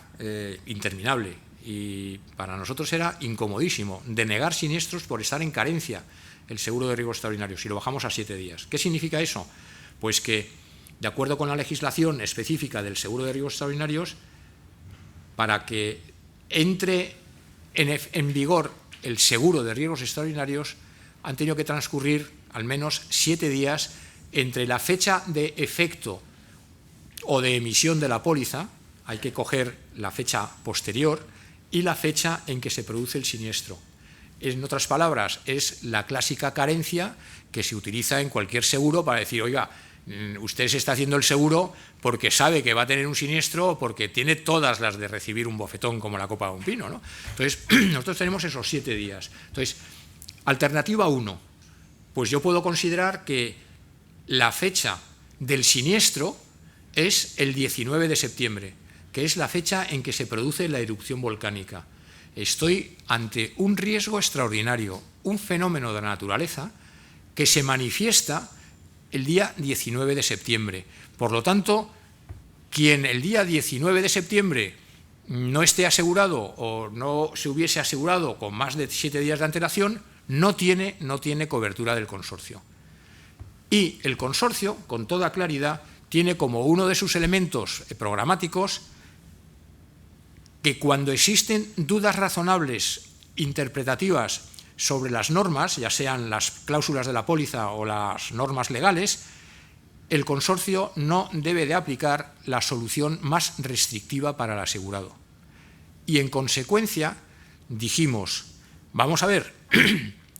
interminable y para nosotros era incomodísimo denegar siniestros por estar en carencia el seguro de riesgos extraordinarios y lo bajamos a 7 días. ¿Qué significa eso? Pues que, de acuerdo con la legislación específica del seguro de riesgos extraordinarios, para que entre en vigor el seguro de riesgos extraordinarios han tenido que transcurrir al menos 7 días entre la fecha de efecto o de emisión de la póliza, hay que coger la fecha posterior, y la fecha en que se produce el siniestro. En otras palabras, es la clásica carencia que se utiliza en cualquier seguro para decir, oiga, usted se está haciendo el seguro porque sabe que va a tener un siniestro o porque tiene todas las de recibir un bofetón como la copa de un pino, ¿no? Entonces, nosotros tenemos esos 7 días. Entonces, alternativa 1, pues yo puedo considerar que la fecha del siniestro es el 19 de septiembre, que es la fecha en que se produce la erupción volcánica. Estoy ante un riesgo extraordinario, un fenómeno de la naturaleza que se manifiesta el día 19 de septiembre. Por lo tanto, quien el día 19 de septiembre no esté asegurado o no se hubiese asegurado con más de 7 días de antelación, no tiene cobertura del consorcio. Y el consorcio, con toda claridad, tiene como uno de sus elementos programáticos que cuando existen dudas razonables interpretativas sobre las normas, ya sean las cláusulas de la póliza o las normas legales, el consorcio no debe de aplicar la solución más restrictiva para el asegurado. Y en consecuencia dijimos, vamos a ver,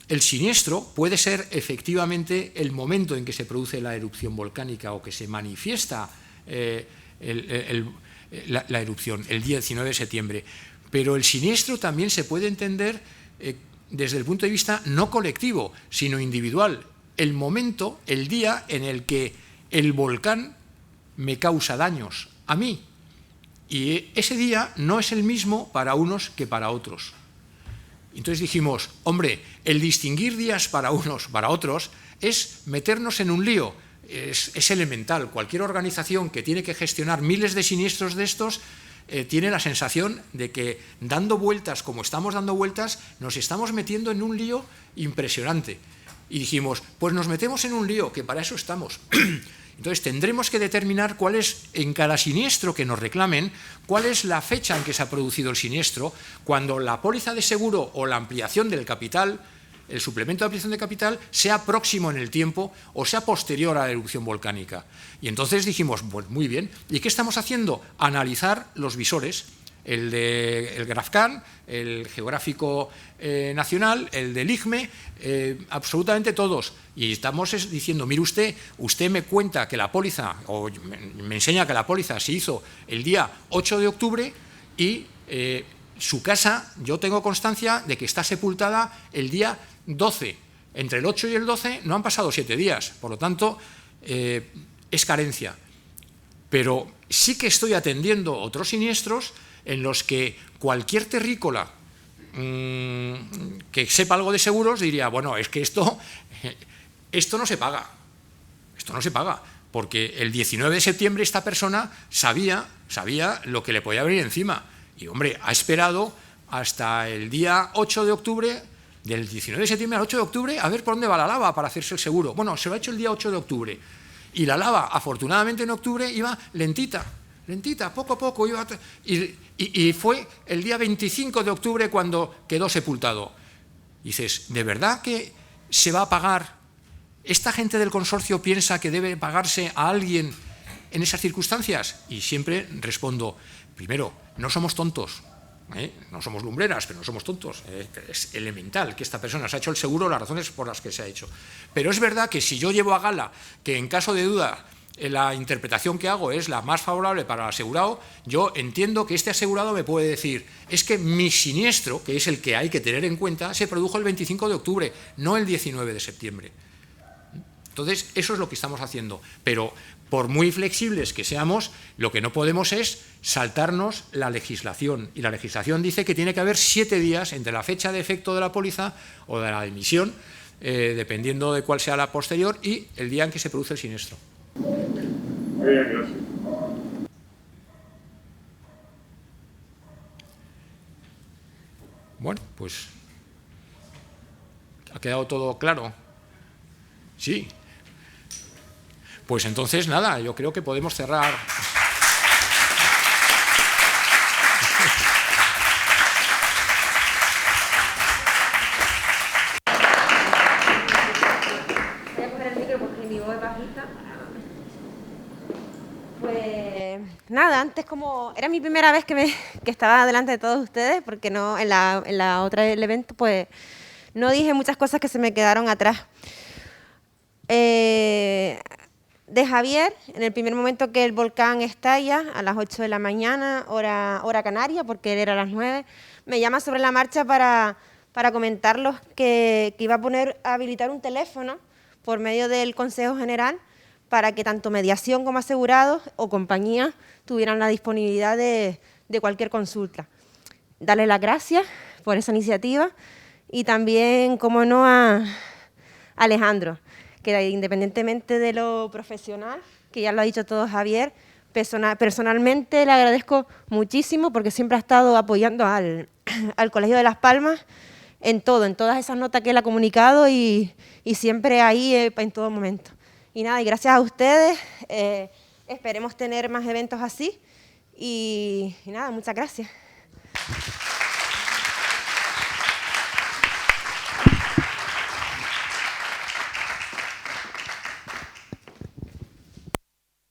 el siniestro puede ser efectivamente el momento en que se produce la erupción volcánica o que se manifiesta la erupción, el día 19 de septiembre. Pero el siniestro también se puede entender desde el punto de vista no colectivo, sino individual. El momento, el día en el que el volcán me causa daños a mí. Y ese día no es el mismo para unos que para otros. Entonces dijimos, hombre, el distinguir días para unos, para otros, es meternos en un lío. Es elemental. Cualquier organización que tiene que gestionar miles de siniestros de estos tiene la sensación de que dando vueltas como estamos dando vueltas, nos estamos metiendo en un lío impresionante. Y dijimos, pues nos metemos en un lío, que para eso estamos. Entonces tendremos que determinar cuál es, en cada siniestro que nos reclamen, cuál es la fecha en que se ha producido el siniestro, cuando la póliza de seguro o la ampliación del capital, el suplemento de ampliación de capital, sea próximo en el tiempo o sea posterior a la erupción volcánica. Y entonces dijimos, pues muy bien, ¿y qué estamos haciendo? Analizar los visores, el GRAFCAN, el Geográfico Nacional, el del IGME, absolutamente todos. Y estamos diciendo, mire usted me cuenta que la póliza, o me enseña que la póliza se hizo el día 8 de octubre y su casa, yo tengo constancia de que está sepultada el día 12. Entre el 8 y el 12 no han pasado 7 días, por lo tanto, es carencia. Pero sí que estoy atendiendo otros siniestros en los que cualquier terrícola que sepa algo de seguros diría, bueno, es que esto no se paga, porque el 19 de septiembre esta persona sabía lo que le podía venir encima, y hombre, ha esperado hasta el día 8 de octubre, del 19 de septiembre al 8 de octubre, a ver por dónde va la lava para hacerse el seguro. Bueno, se lo ha hecho el día 8 de octubre, y la lava, afortunadamente en octubre, iba lentita, poco a poco, y fue el día 25 de octubre cuando quedó sepultado. Dices, ¿de verdad que se va a pagar? ¿Esta gente del consorcio piensa que debe pagarse a alguien en esas circunstancias? Y siempre respondo, primero, no somos tontos, no somos lumbreras, pero no somos tontos. Es elemental que esta persona se ha hecho el seguro, las razones por las que se ha hecho. Pero es verdad que si yo llevo a gala que en caso de duda la interpretación que hago es la más favorable para el asegurado, yo entiendo que este asegurado me puede decir, es que mi siniestro, que es el que hay que tener en cuenta, se produjo el 25 de octubre, no el 19 de septiembre. Entonces, eso es lo que estamos haciendo, pero por muy flexibles que seamos, lo que no podemos es saltarnos la legislación, y la legislación dice que tiene que haber 7 días entre la fecha de efecto de la póliza o de la emisión, dependiendo de cuál sea la posterior, y el día en que se produce el siniestro. Bueno, pues ¿ha quedado todo claro? Sí. Pues entonces, nada, yo creo que podemos cerrar. Voy a coger el micro porque mi voz es bajita. Pues nada, antes como era mi primera vez que estaba delante de todos ustedes, porque no en la otra del evento, pues no dije muchas cosas que se me quedaron atrás. De Javier, en el primer momento que el volcán estalla, a las 8 de la mañana, hora canaria, porque él era a las 9, me llama sobre la marcha para comentarlos que iba a habilitar un teléfono por medio del Consejo General para que tanto mediación como asegurados o compañías tuvieran la disponibilidad de cualquier consulta. Darle las gracias por esa iniciativa y también, como no, a Alejandro, que independientemente de lo profesional, que ya lo ha dicho todo Javier, personalmente le agradezco muchísimo porque siempre ha estado apoyando al Colegio de Las Palmas en todo, en todas esas notas que él ha comunicado y siempre ahí en todo momento. Y nada, y gracias a ustedes, esperemos tener más eventos así y nada, muchas gracias.